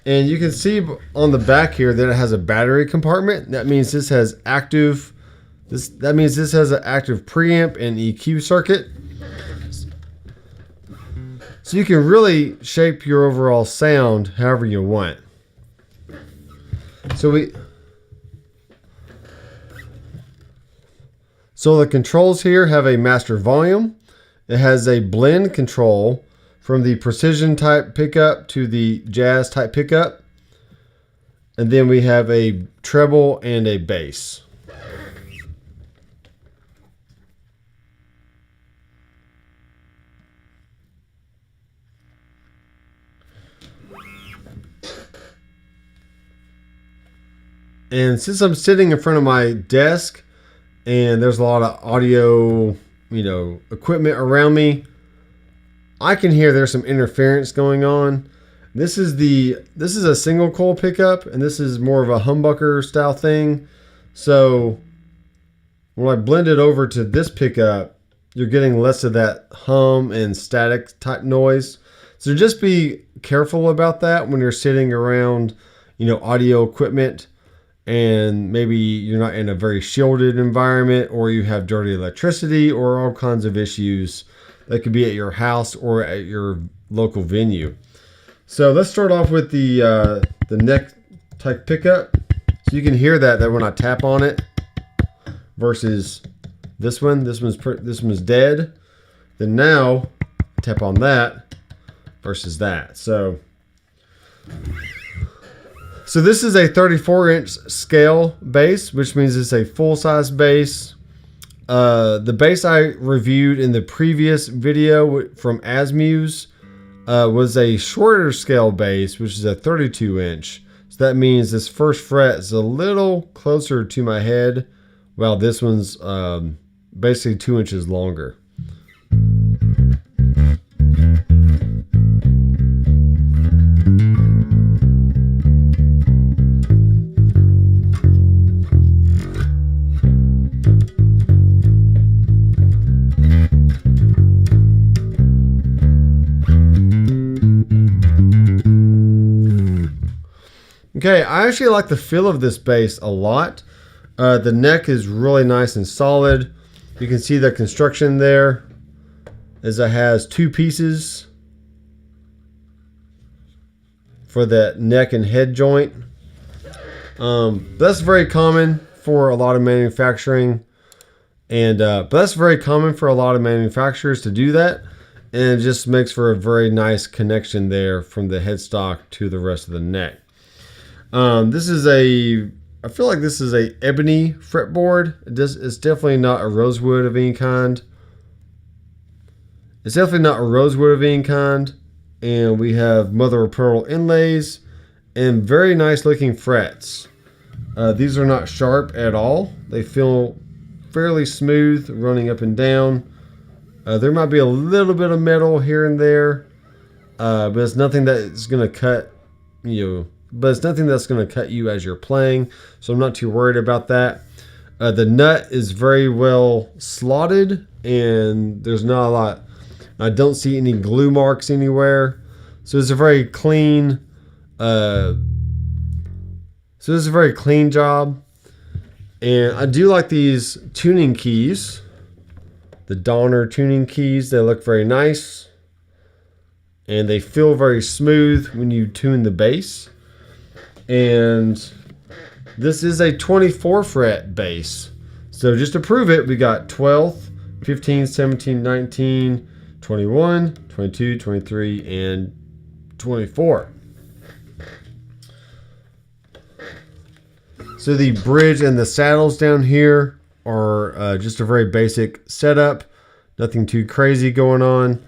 A: And you can see on the back here that it has a battery compartment. That means this has active. That means this has an active preamp and EQ circuit. So you can really shape your overall sound however you want. So the controls here have a master volume. It has a blend control from the precision type pickup to the jazz type pickup. And then we have a treble and a bass. And since I'm sitting in front of my desk and there's a lot of audio, equipment around me, I can hear there's some interference going on. This is a single coil pickup, and this is more of a humbucker style thing. So when I blend it over to this pickup, you're getting less of that hum and static type noise. So just be careful about that when you're sitting around, audio equipment, and maybe you're not in a very shielded environment, or you have dirty electricity, or all kinds of issues that could be at your house or at your local venue. So let's start off with the neck type pickup. So you can hear that when I tap on it versus this one. This one's dead. Then now tap on that versus that. So this is a 34-inch scale bass, which means it's a full-size bass. The bass I reviewed in the previous video from Asmuse was a shorter scale bass, which is a 32-inch. So that means this first fret is a little closer to my head, while this one's basically 2 inches longer. Okay, I actually like the feel of this bass a lot. The neck is really nice and solid. You can see the construction there. is it has two pieces for that neck and head joint. That's very common for a lot of manufacturing, and but that's very common for a lot of manufacturers to do that, and it just makes for a very nice connection there from the headstock to the rest of the neck. I feel like this is a ebony fretboard. It's definitely not a rosewood of any kind. It's definitely not a rosewood of any kind. And we have mother of pearl inlays and very nice looking frets. These are not sharp at all. They feel fairly smooth running up and down. There might be a little bit of metal here and there, but it's nothing that's going to cut you. But it's nothing that's going to cut you as you're playing, so I'm not too worried about that. The nut is very well slotted, and there's not a lot. I don't see any glue marks anywhere, so it's a very clean. Job, and I do like these tuning keys, the Donner tuning keys. They look very nice, and they feel very smooth when you tune the bass. And this is a 24 fret bass. So just to prove it, we got 12th, 15, 17, 19, 21, 22, 23, and 24. So the bridge and the saddles down here are just a very basic setup. Nothing too crazy going on.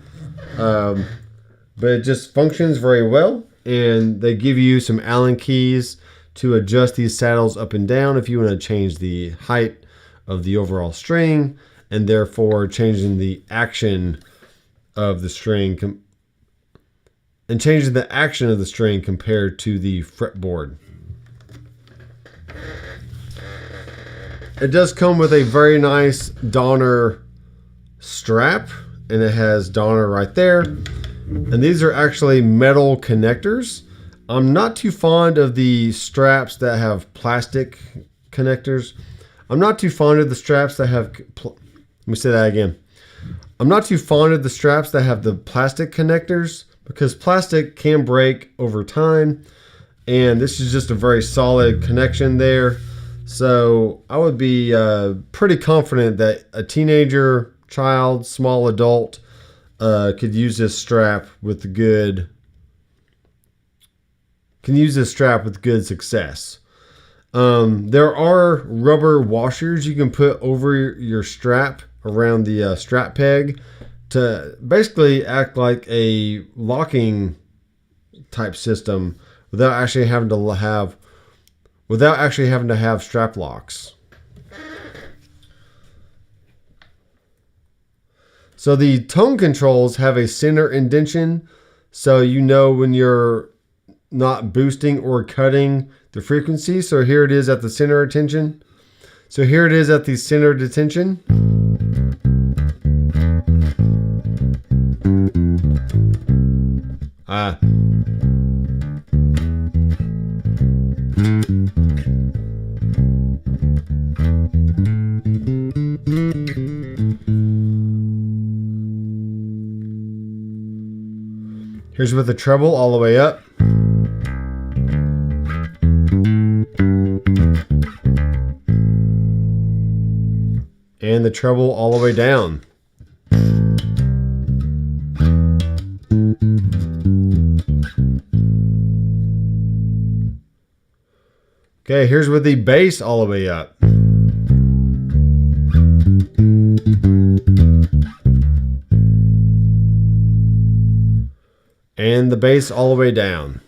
A: But it just functions very well. And they give you some Allen keys to adjust these saddles up and down if you want to change the height of the overall string, and therefore changing the action of the string compared to the fretboard. It does come with a very nice Donner strap, and it has Donner right there. And these are actually metal connectors. I'm not too fond of the straps that have plastic connectors. I'm not too fond of the straps that have... Let me say that again. I'm not too fond of the straps that have the plastic connectors, because plastic can break over time. And this is just a very solid connection there. So I would be pretty confident that a teenager, child, small adult could use this strap with good success. There are rubber washers you can put over your strap around the strap peg to basically act like a locking type system without actually having to have strap locks. So the tone controls have a center indentation, so you know when you're not boosting or cutting the frequency. So here it is at the center of tension. So here it is at the center of detention. Here's with the treble all the way up. And the treble all the way down. Okay, here's with the bass all the way up. And the bass all the way down.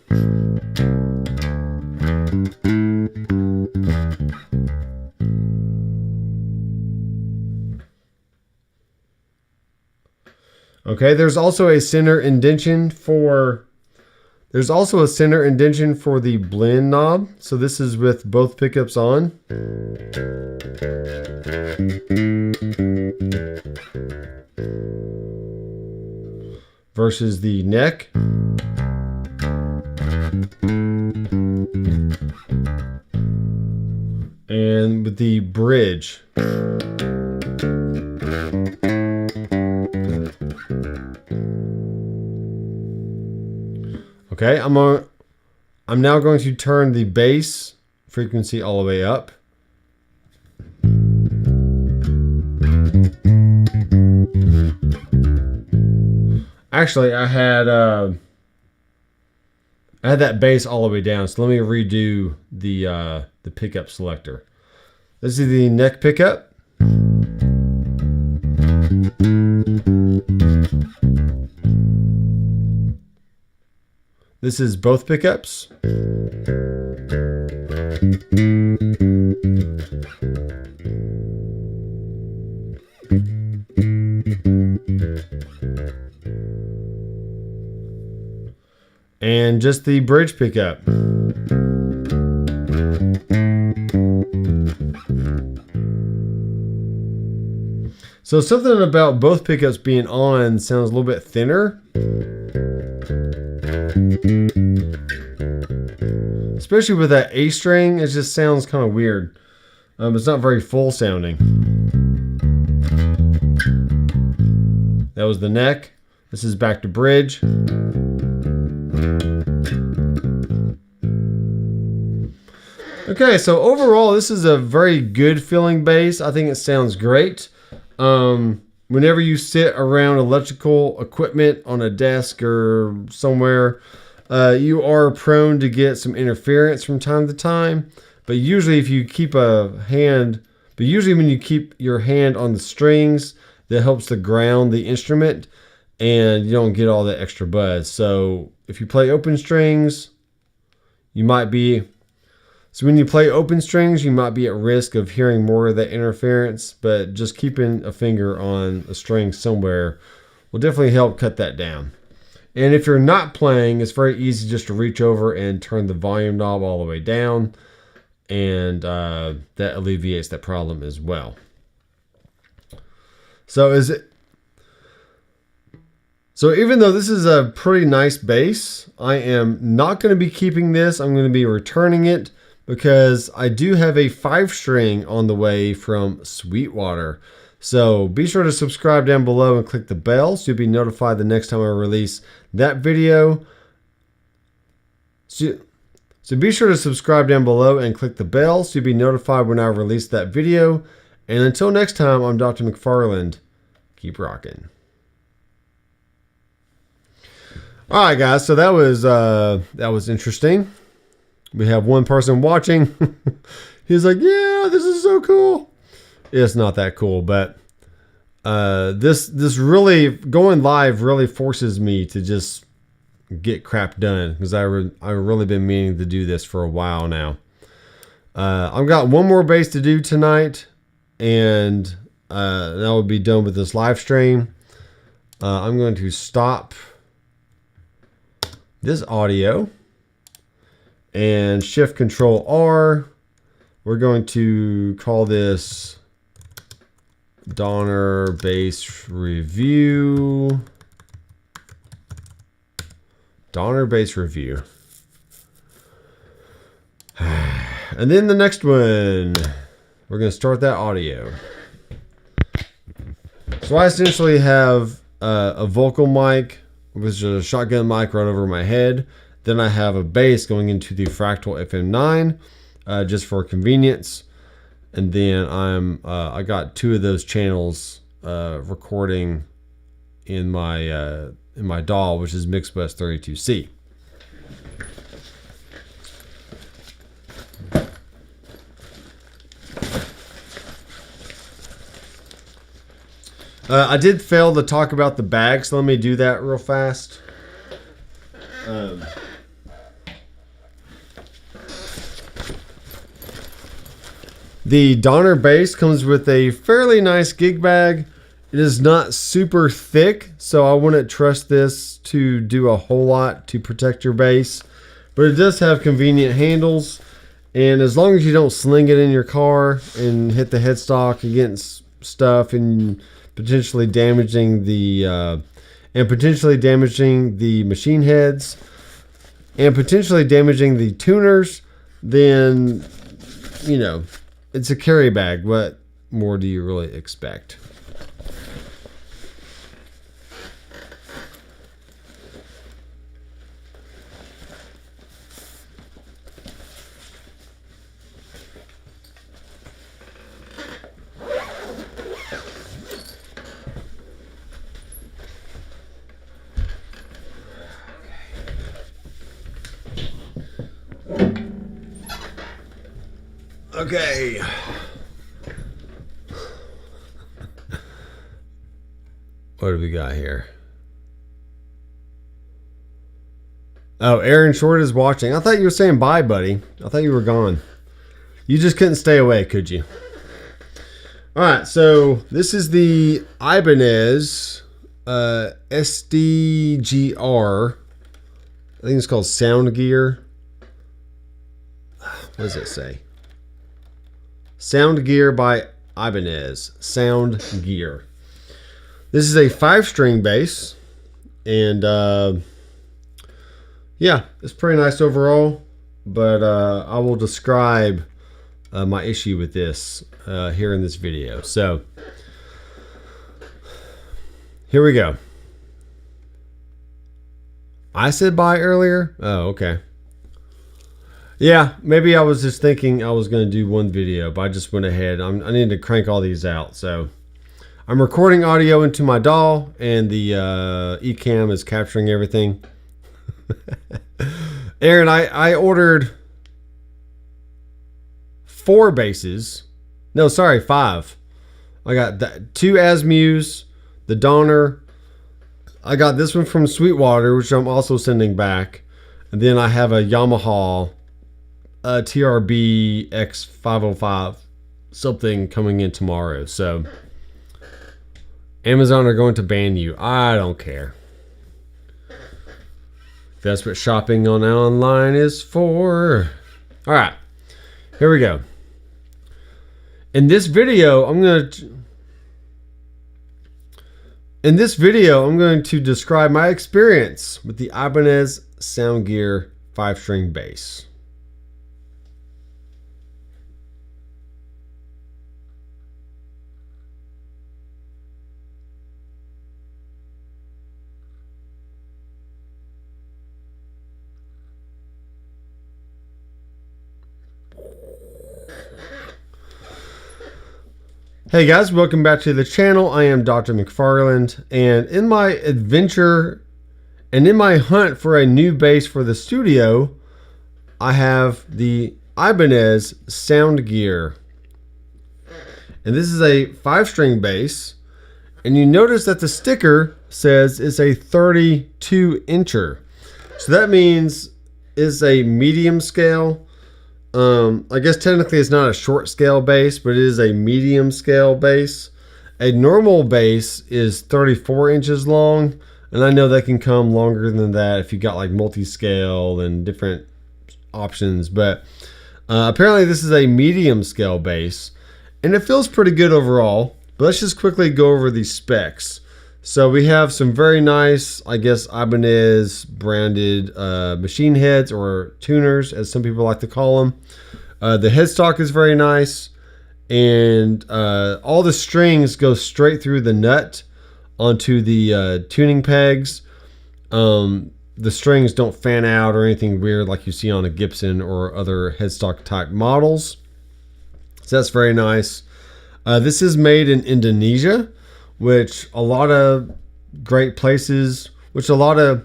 A: Okay, there's also a center indentation for the blend knob. So this is with both pickups on. Versus the neck. And with the bridge. Okay, I'm now going to turn the bass frequency all the way up. Actually, I had that bass all the way down, so let me redo the pickup selector. This is the neck pickup. This is both pickups. And just the bridge pickup. So something about both pickups being on sounds a little bit thinner. Especially with that A string, it just sounds kind of weird. It's not very full sounding. That was the neck. This is back to bridge. Okay, so overall, this is a very good feeling bass. I think it sounds great. Whenever you sit around electrical equipment on a desk or somewhere, you are prone to get some interference from time to time. But usually when you keep your hand on the strings, that helps to ground the instrument and you don't get all that extra buzz. So if you play open strings, when you play open strings, you might be at risk of hearing more of that interference, but just keeping a finger on a string somewhere will definitely help cut that down. And if you're not playing, it's very easy just to reach over and turn the volume knob all the way down, and that alleviates that problem as well. So even though this is a pretty nice bass, I am not going to be keeping this. I'm going to be returning it because I do have a 5-string on the way from Sweetwater. So be sure to subscribe down below and click the bell so you'll be notified the next time I release that video. So be sure to subscribe down below and click the bell so you'll be notified when I release that video. And until next time, I'm Dr. McFarland. Keep rocking. All right, guys. So that was interesting. We have one person watching. He's like, "Yeah, this is so cool." It's not that cool, but this really going live really forces me to just get crap done because I've really been meaning to do this for a while now. I've got one more bass to do tonight, and that will be done with this live stream. I'm going to stop this audio and Shift Control R. We're going to call this Donner Bass Review. Donner Bass Review. And then the next one, we're going to start that audio. So I essentially have a vocal mic, which is a shotgun mic right over my head. Then I have a bass going into the Fractal FM9 just for convenience. And then I got 2 of those channels recording in my DAW, which is Mixbus 32C. I did fail to talk about the bag, so let me do that real fast. The Donner bass comes with a fairly nice gig bag. It is not super thick, so I wouldn't trust this to do a whole lot to protect your bass. But it does have convenient handles, and as long as you don't sling it in your car and hit the headstock against stuff and potentially damaging the machine heads and potentially damaging the tuners, then you know it's a carry bag. What more do you really expect? Okay. What do we got here? Oh, Aaron Short is watching. I thought you were saying bye, buddy. I thought you were gone. You just couldn't stay away, could you? All right, so this is the Ibanez SDGR. I think it's called Sound Gear. What does it say? Sound Gear by Ibanez. Sound Gear. This is a 5-string bass, and yeah, it's pretty nice overall. But I will describe my issue with this here in this video. So here we go. I said bye earlier. Oh, okay. Yeah, maybe I was just thinking I was going to do one video, but I just went ahead. I need to crank all these out. So I'm recording audio into my DAW, and the eCam is capturing everything. Aaron, I ordered 4 basses. No, sorry, 5. I got 2 Asmus, the Donner. I got this one from Sweetwater, which I'm also sending back. And then I have a Yamaha TRB X505 something coming in tomorrow. So Amazon are going to ban you. I don't care. That's what shopping on online is for. All right, here we go. In this video, I'm going to describe my experience with the Ibanez Sound Gear 5-string bass. Hey guys, welcome back to the channel. I am Dr. McFarland, and in my adventure and in my hunt for a new bass for the studio, I have the Ibanez Sound Gear. And this is a 5-string bass, and you notice that the sticker says it's a 32-incher. So that means it's a medium scale. I guess technically it's not a short scale bass, but it is a medium scale bass. A normal bass is 34 inches long, and I know that can come longer than that if you got like multi-scale and different options, but apparently this is a medium scale bass, and it feels pretty good overall. But let's just quickly go over these specs. So we have some very nice, I guess, Ibanez branded machine heads, or tuners, as some people like to call them. The headstock is very nice, and all the strings go straight through the nut onto the tuning pegs. The strings don't fan out or anything weird like you see on a Gibson or other headstock type models. So that's very nice. This is made in Indonesia, which a lot of great places, which a lot of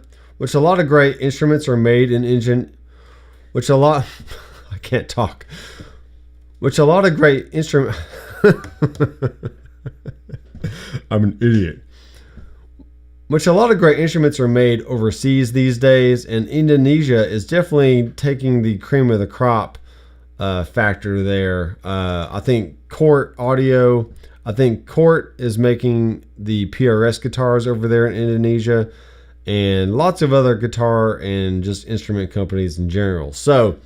A: great instruments are made in I can't talk. Which a lot of great instrument I'm an idiot. Which a lot of great instruments are made overseas these days, and Indonesia is definitely taking the cream of the crop factor there. I think Cort Audio, I think Cort is making the PRS guitars over there in Indonesia, and lots of other guitar and just instrument companies in general. So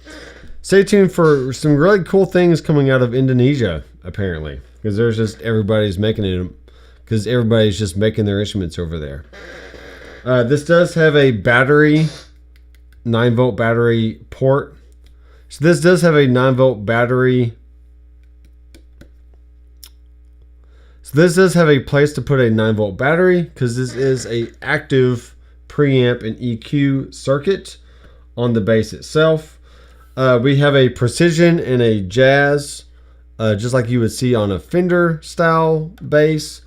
A: stay tuned for some really cool things coming out of Indonesia, apparently, because there's just everybody's making it, because everybody's just making their instruments over there. This does have a battery, 9-volt battery port. So this does have a 9-volt battery. So this does have a place to put a 9-volt battery, because this is a active preamp and EQ circuit on the bass itself. We have a precision and a jazz, just like you would see on a Fender style bass.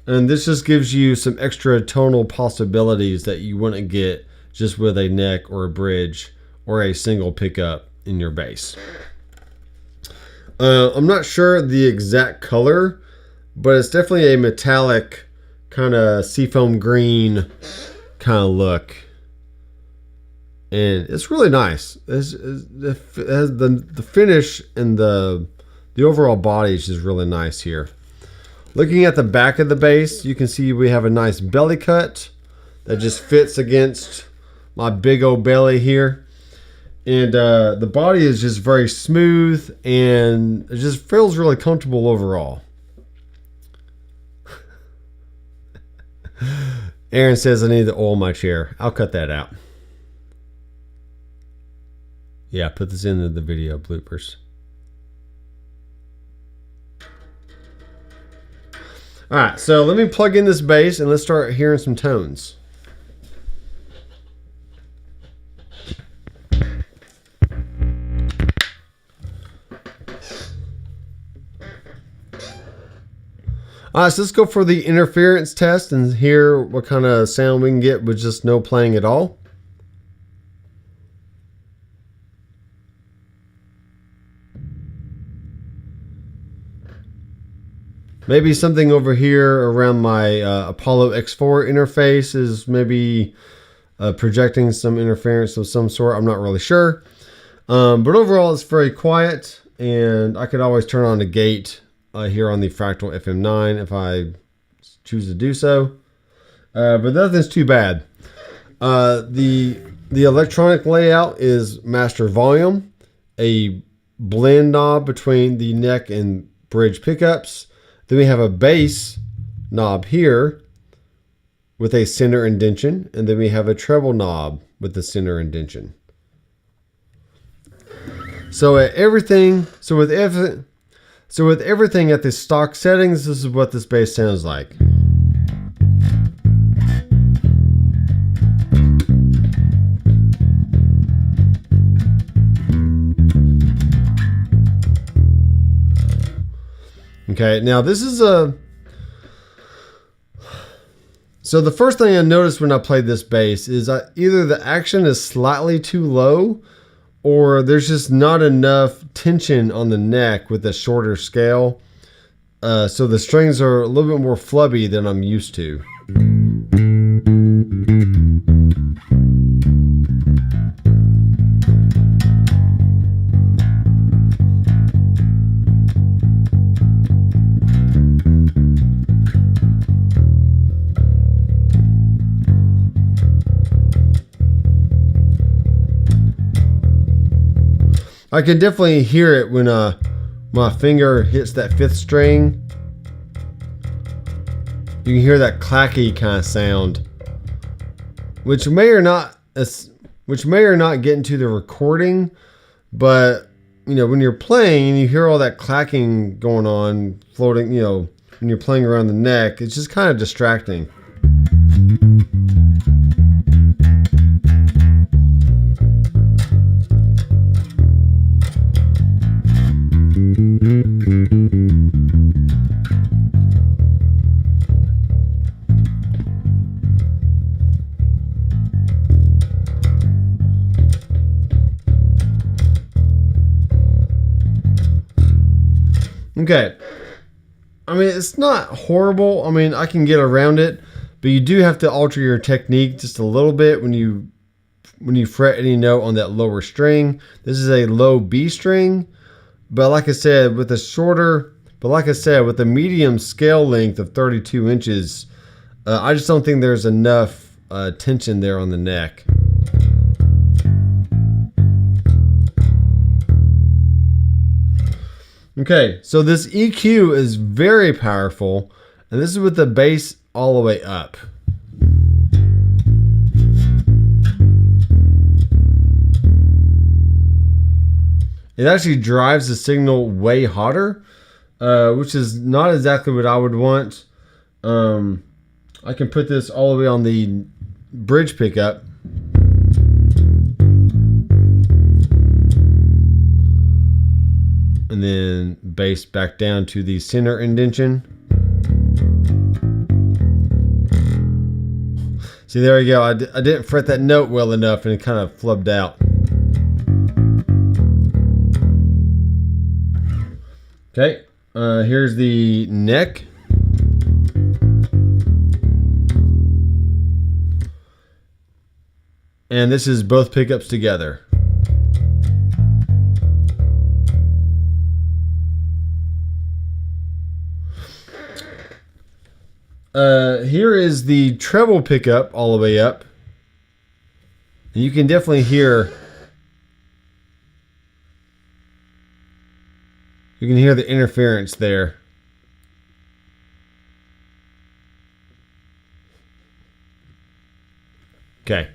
A: And this just gives you some extra tonal possibilities that you wouldn't get just with a neck or a bridge or a single pickup in your bass. I'm not sure the exact color, but it's definitely a metallic kind of seafoam green kind of look. And it's really nice. The finish and the overall body is just really nice here. Looking at the back of the bass, you can see we have a nice belly cut that just fits against my big old belly here. And the body is just very smooth and it just feels really comfortable overall. Aaron says I need to oil my chair. I'll cut that out. Yeah, put this into the video bloopers. Alright, so let me plug in this bass and let's start hearing some tones. Alright, so let's go for the interference test and hear what kind of sound we can get with just no playing at all. Maybe something over here around my Apollo X4 interface is maybe projecting some interference of some sort. I'm not really sure. But overall, it's very quiet. And I could always turn on the gate here on the Fractal FM9 if I choose to do so. But nothing's too bad. The electronic layout is master volume, a blend knob between the neck and bridge pickups. Then we have a bass knob here with a center indention, and then we have a treble knob with the center indention. So with everything at the stock settings, this is what this bass sounds like. Okay, now this is so the first thing I noticed when I played this bass is either the action is slightly too low or there's just not enough tension on the neck with a shorter scale. So the strings are a little bit more flubby than I'm used to. I can definitely hear it when my finger hits that fifth string. You can hear that clacky kind of sound, which may or not get into the recording, but you know, when you're playing and you hear all that clacking going on, floating, you know, when you're playing around the neck, it's just kind of distracting. Okay, I mean, it's not horrible. I mean, I can get around it, but you do have to alter your technique just a little bit when you fret any note on that lower string. This is a low B string, but like I said, with a medium scale length of 32 inches, I just don't think there's enough tension there on the neck. Okay, so this EQ is very powerful, and this is with the bass all the way up. It actually drives the signal way hotter, which is not exactly what I would want. I can put this all the way on the bridge pickup. And then bass back down to the center indention. See, there we go. I didn't fret that note well enough and it kind of flubbed out. Okay, here's the neck. And this is both pickups together. Here is the treble pickup all the way up. And you can definitely hear, the interference there. Okay.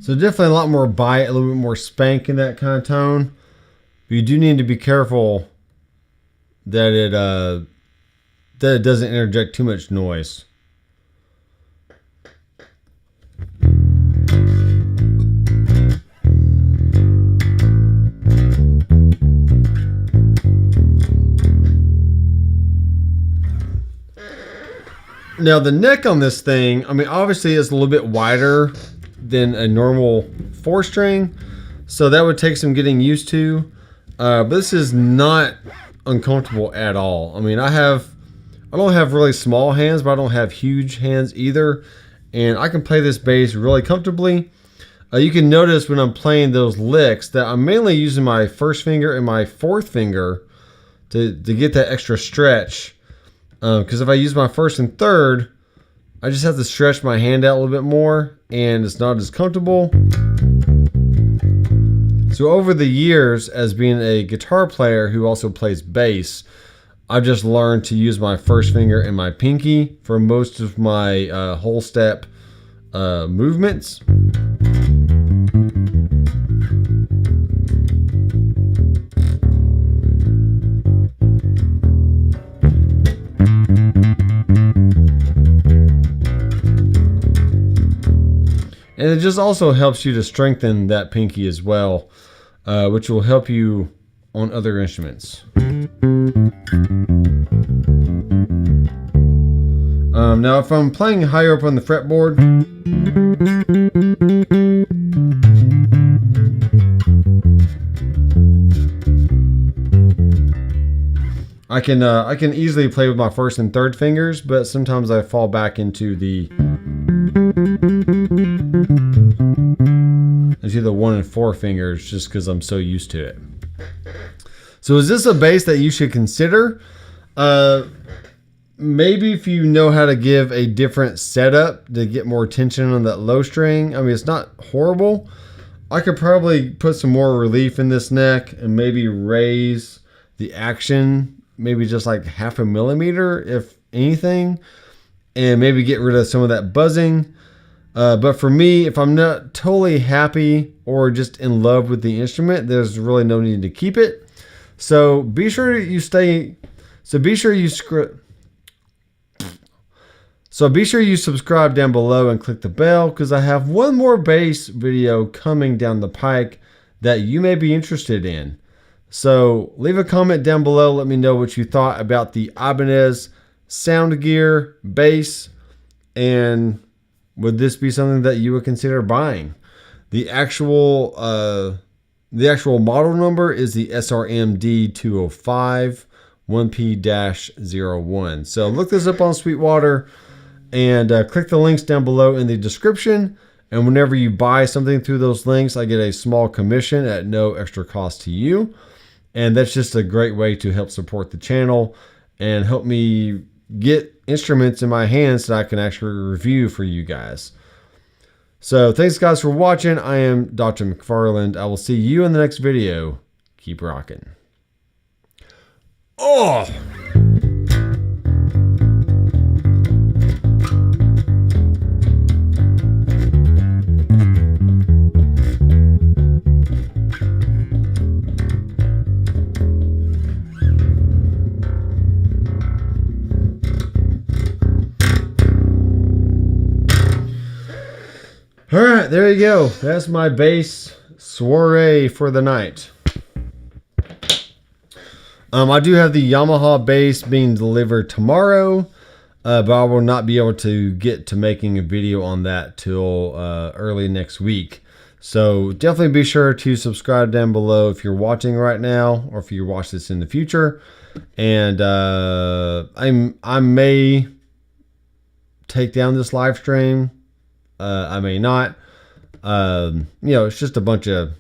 A: So definitely a lot more bite, a little bit more spank in that kind of tone. But you do need to be careful that it doesn't interject too much noise. Now the neck on this thing, I mean, obviously it's a little bit wider than a normal 4-string, so that would take some getting used to. But this is not uncomfortable at all. I mean, I don't have really small hands, but I don't have huge hands either, and I can play this bass really comfortably. You can notice when I'm playing those licks that I'm mainly using my first finger and my fourth finger to get that extra stretch. Because if I use my first and third, I just have to stretch my hand out a little bit more, and it's not as comfortable. So over the years, as being a guitar player who also plays bass, I've just learned to use my first finger and my pinky for most of my whole step movements. And it just also helps you to strengthen that pinky as well, which will help you on other instruments. Now, if I'm playing higher up on the fretboard, I can easily play with my first and third fingers, but sometimes I fall back into the 1 and 4 fingers just because I'm so used to it. So is this a bass that you should consider? Maybe if you know how to give a different setup to get more tension on that low string. I mean, it's not horrible. I could probably put some more relief in this neck and maybe raise the action, maybe just like 0.5 millimeter, if anything, and maybe get rid of some of that buzzing. But for me, if I'm not totally happy or just in love with the instrument, there's really no need to keep it. So be sure you subscribe down below and click the bell, because I have one more bass video coming down the pike that you may be interested in. So leave a comment down below. Let me know what you thought about the Ibanez Sound Gear bass, and would this be something that you would consider buying? The actual model number is the SRMD 205 1P-01. So look this up on Sweetwater and click the links down below in the description. And whenever you buy something through those links, I get a small commission at no extra cost to you. And that's just a great way to help support the channel and help me get instruments in my hands that I can actually review for you guys. So thanks guys for watching. I am Dr. McFarland. I will see you in the next video. Keep rocking. Oh! All right, there you go. That's my bass soiree for the night. I do have the Yamaha bass being delivered tomorrow, but I will not be able to get to making a video on that till early next week. So definitely be sure to subscribe down below if you're watching right now, or if you watch this in the future. And I may take down this live stream. I may not. You know, it's just a bunch of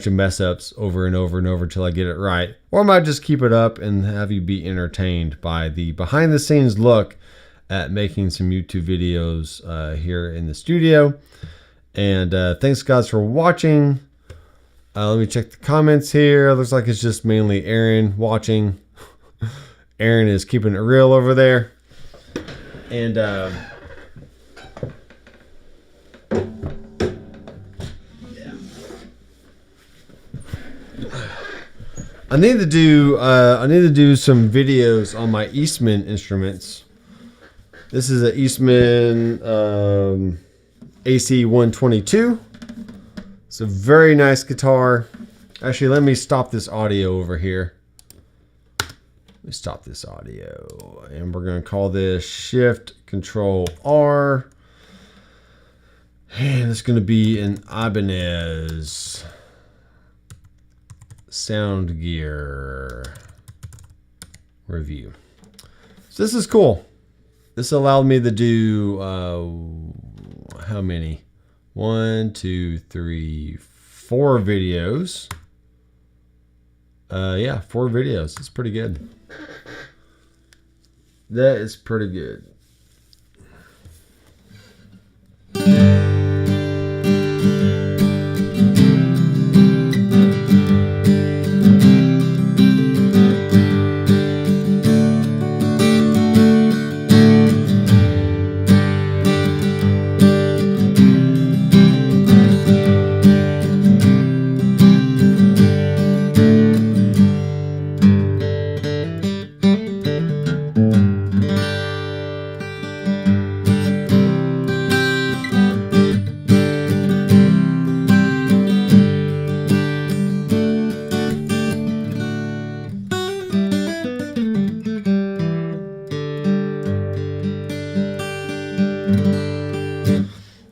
A: mess ups over and over and over till I get it right. Or I might just keep it up and have you be entertained by the behind the scenes look at making some YouTube videos here in the studio. And thanks guys for watching. Let me check the comments here. Looks like it's just mainly Aaron watching. Aaron is keeping it real over there. And I need to do some videos on my Eastman instruments. This is an Eastman AC 122. It's a very nice guitar. Actually, let me stop this audio over here. Let me stop this audio, and we're going to call this Shift Control R. And it's going to be an Ibanez Sound Gear review. So this is cool. This allowed me to do how many? 1, 2, 3, 4 videos. Yeah, 4 videos. It's pretty good. That is pretty good.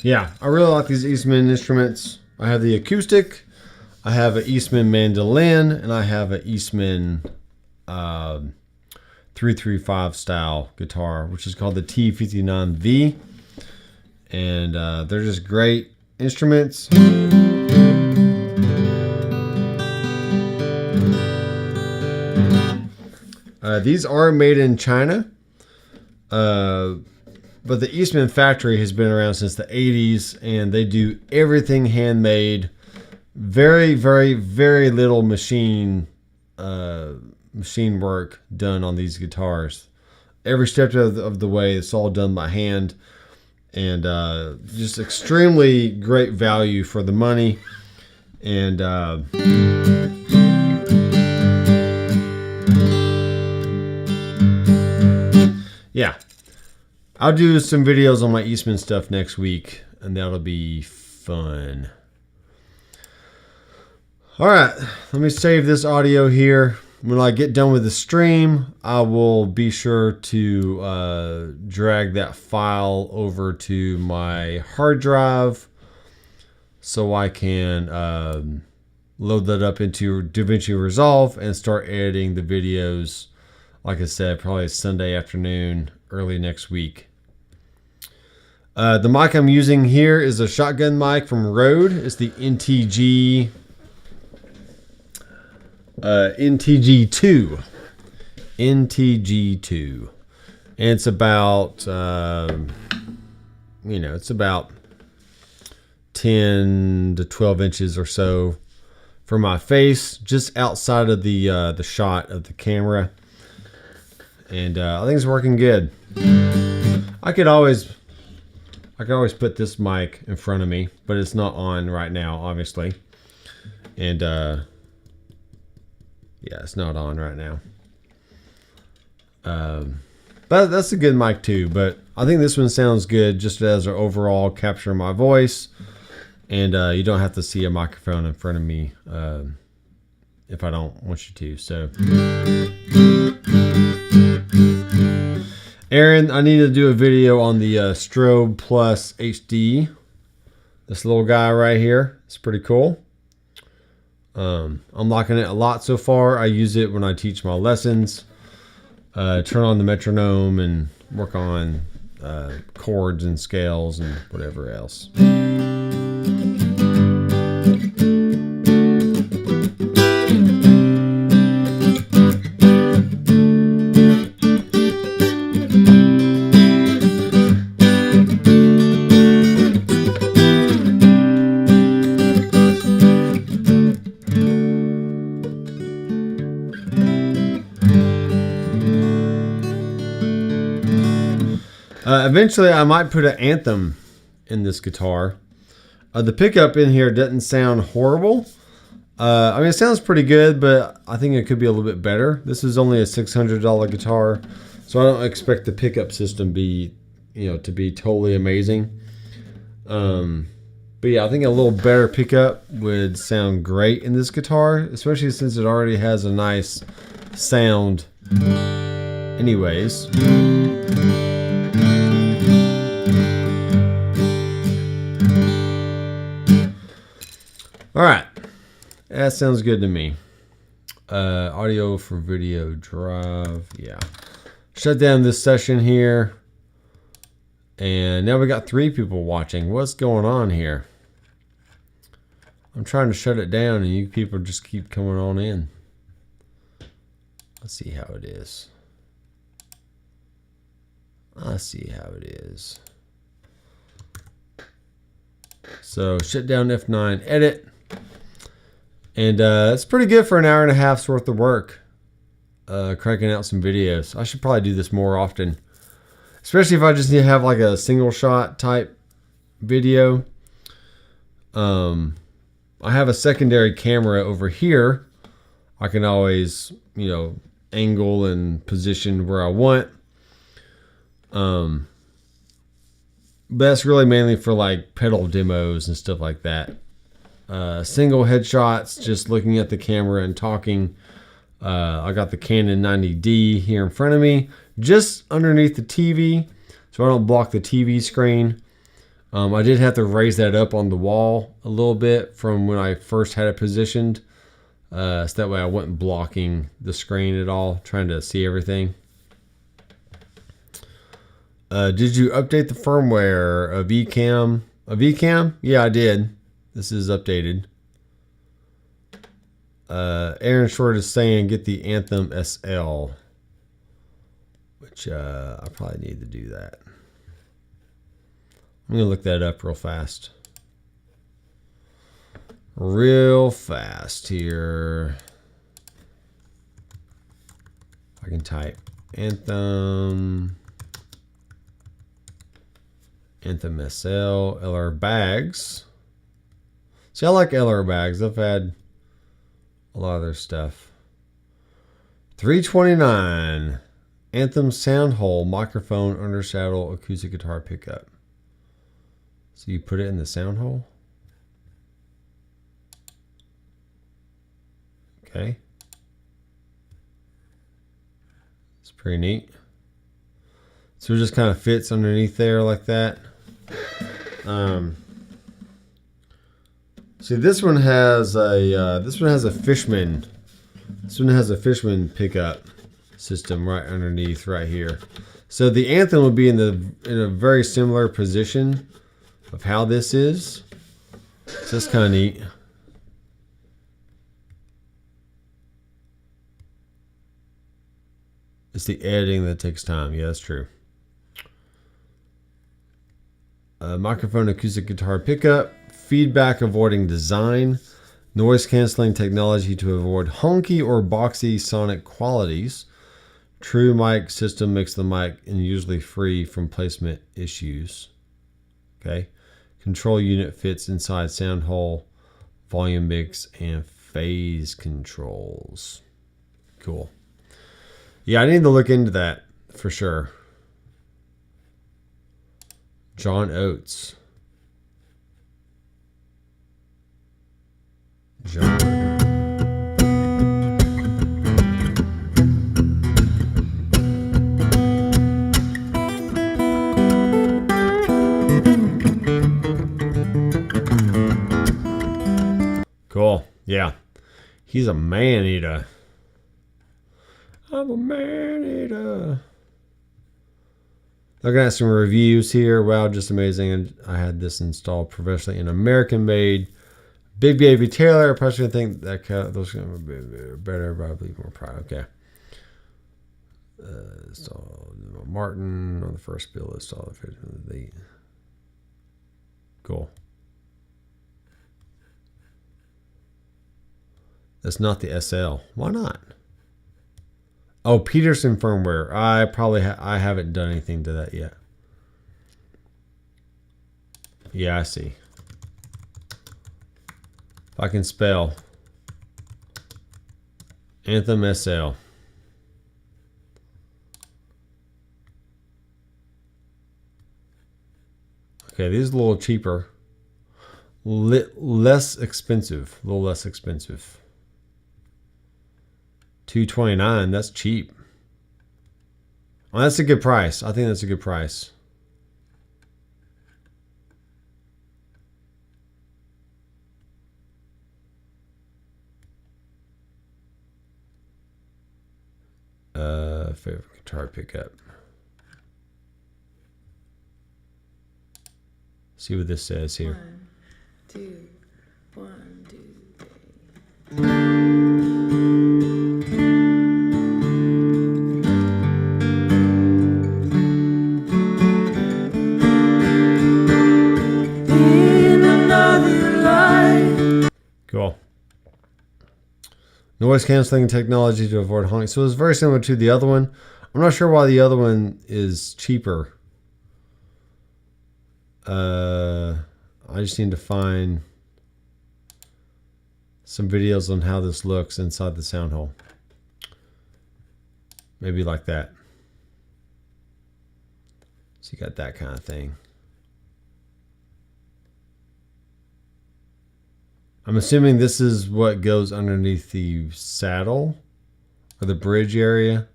A: Yeah, I really like these Eastman instruments. I have the acoustic, I have an Eastman mandolin, and I have an Eastman 335 style guitar, which is called the T59V. And they're just great instruments. These are made in China. But the Eastman factory has been around since the 80s, and they do everything handmade. Very, very, very little machine work done on these guitars. Every step of the way, it's all done by hand. And just extremely great value for the money. And yeah. I'll do some videos on my Eastman stuff next week, and that'll be fun. All right, let me save this audio here. When I get done with the stream, I will be sure to drag that file over to my hard drive so I can load that up into DaVinci Resolve and start editing the videos. Like I said, probably Sunday afternoon, early next week. The mic I'm using here is a shotgun mic from Rode. It's the NTG2. NTG2. And it's about, it's about 10 to 12 inches or so from my face, just outside of the shot of the camera. And I think it's working good. I could always put this mic in front of me, but it's not on right now, obviously. And yeah, it's not on right now. But But that's a good mic too. But I think this one sounds good just as an overall capture my voice. And you don't have to see a microphone in front of me if I don't want you to. So, Aaron, I need to do a video on the Strobe Plus HD. This little guy right here. It's pretty cool. I'm liking it a lot so far. I use it when I teach my lessons. Turn on the metronome and work on chords and scales and whatever else. Eventually, I might put an Anthem in this guitar. The pickup in here doesn't sound horrible. I mean, it sounds pretty good, but I think it could be a little bit better. This is only a $600 guitar, so I don't expect the pickup system to be totally amazing. But yeah, I think a little better pickup would sound great in this guitar, especially since it already has a nice sound anyways. All right, that sounds good to me. Audio for video drive, yeah. Shut down this session here. And now we got 3 people watching. What's going on here? I'm trying to shut it down and you people just keep coming on in. Let's see how it is. Let's see how it is. So shut down F9, edit. And it's pretty good for an hour and a half's worth of work. Cranking out some videos. I should probably do this more often. Especially if I just need to have like a single shot type video. I have a secondary camera over here. I can always, angle and position where I want. But that's really mainly for like pedal demos and stuff like that. Single headshots, just looking at the camera and talking. I got the Canon 90D here in front of me, just underneath the TV, so I don't block the TV screen. I did have to raise that up on the wall a little bit from when I first had it positioned. So that way I wasn't blocking the screen at all, trying to see everything. Did you update the firmware of Ecamm? Of Ecamm? Yeah, I did. This is updated. Aaron Short is saying get the Anthem SL, which I probably need to do that. I'm going to look that up real fast. Real fast here. I can type Anthem SL, LR bags. See, I like LR bags. I've had a lot of their stuff. $329. Anthem sound hole, microphone, undersaddle, acoustic guitar pickup. So you put it in the sound hole? Okay. It's pretty neat. So it just kind of fits underneath there like that. See, this one has a Fishman. This one has a Fishman pickup system right underneath right here. So the Anthem will be in a very similar position of how this is. So that's kind of neat. It's the editing that takes time. Yeah, that's true. Microphone, acoustic guitar pickup, feedback avoiding design, noise canceling technology to avoid honky or boxy sonic qualities. True mic system makes the mic unusually free from placement issues. Okay. Control unit fits inside sound hole, volume mix, and phase controls. Cool. Yeah, I need to look into that for sure. John Oates. John. Cool. Yeah. He's a man eater. I'm a man eater. Looking at some reviews here. Wow, just amazing. And I had this installed professionally in American made. Big baby Taylor. I personally think that those are going to be better, probably more proud. Okay. So Martin on the first bill list. All the cool. That's not the SL. Why not? Oh, Peterson firmware. I haven't done anything to that yet. Yeah, I see. If I can spell Anthem SL. Okay, these are a little cheaper. Less expensive. A little less expensive. $229. That's cheap. Well, that's a good price. I think that's a good price. Favorite guitar pickup. See what this says here.
B: 1, 2, 1, 2, 3.
A: Cool. Noise canceling technology to avoid honking. So it's very similar to the other one. I'm not sure why the other one is cheaper. I just need to find some videos on how this looks inside the sound hole. Maybe like that. So you got that kind of thing. I'm assuming this is what goes underneath the saddle or the bridge area.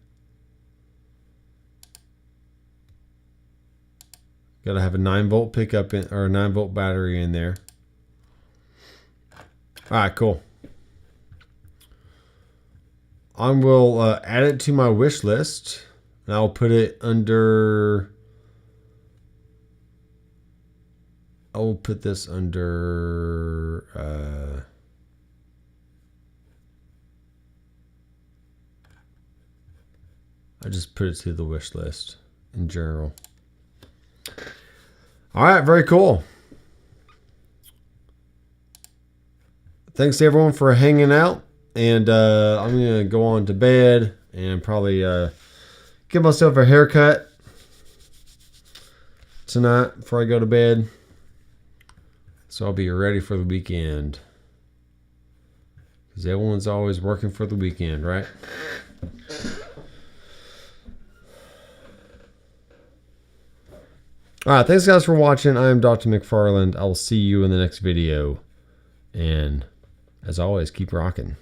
A: Got to have a 9-volt pickup in, or a 9-volt battery in there. All right, cool. I will add it to my wish list, and I'll put it under. I will put this under. I just put it to the wish list in general. All right, very cool. Thanks to everyone for hanging out, and I'm gonna go on to bed and probably give myself a haircut tonight before I go to bed, so I'll be ready for the weekend. Because everyone's always working for the weekend, right? All right, thanks guys for watching. I am Dr. McFarland. I will see you in the next video. And as always, keep rocking.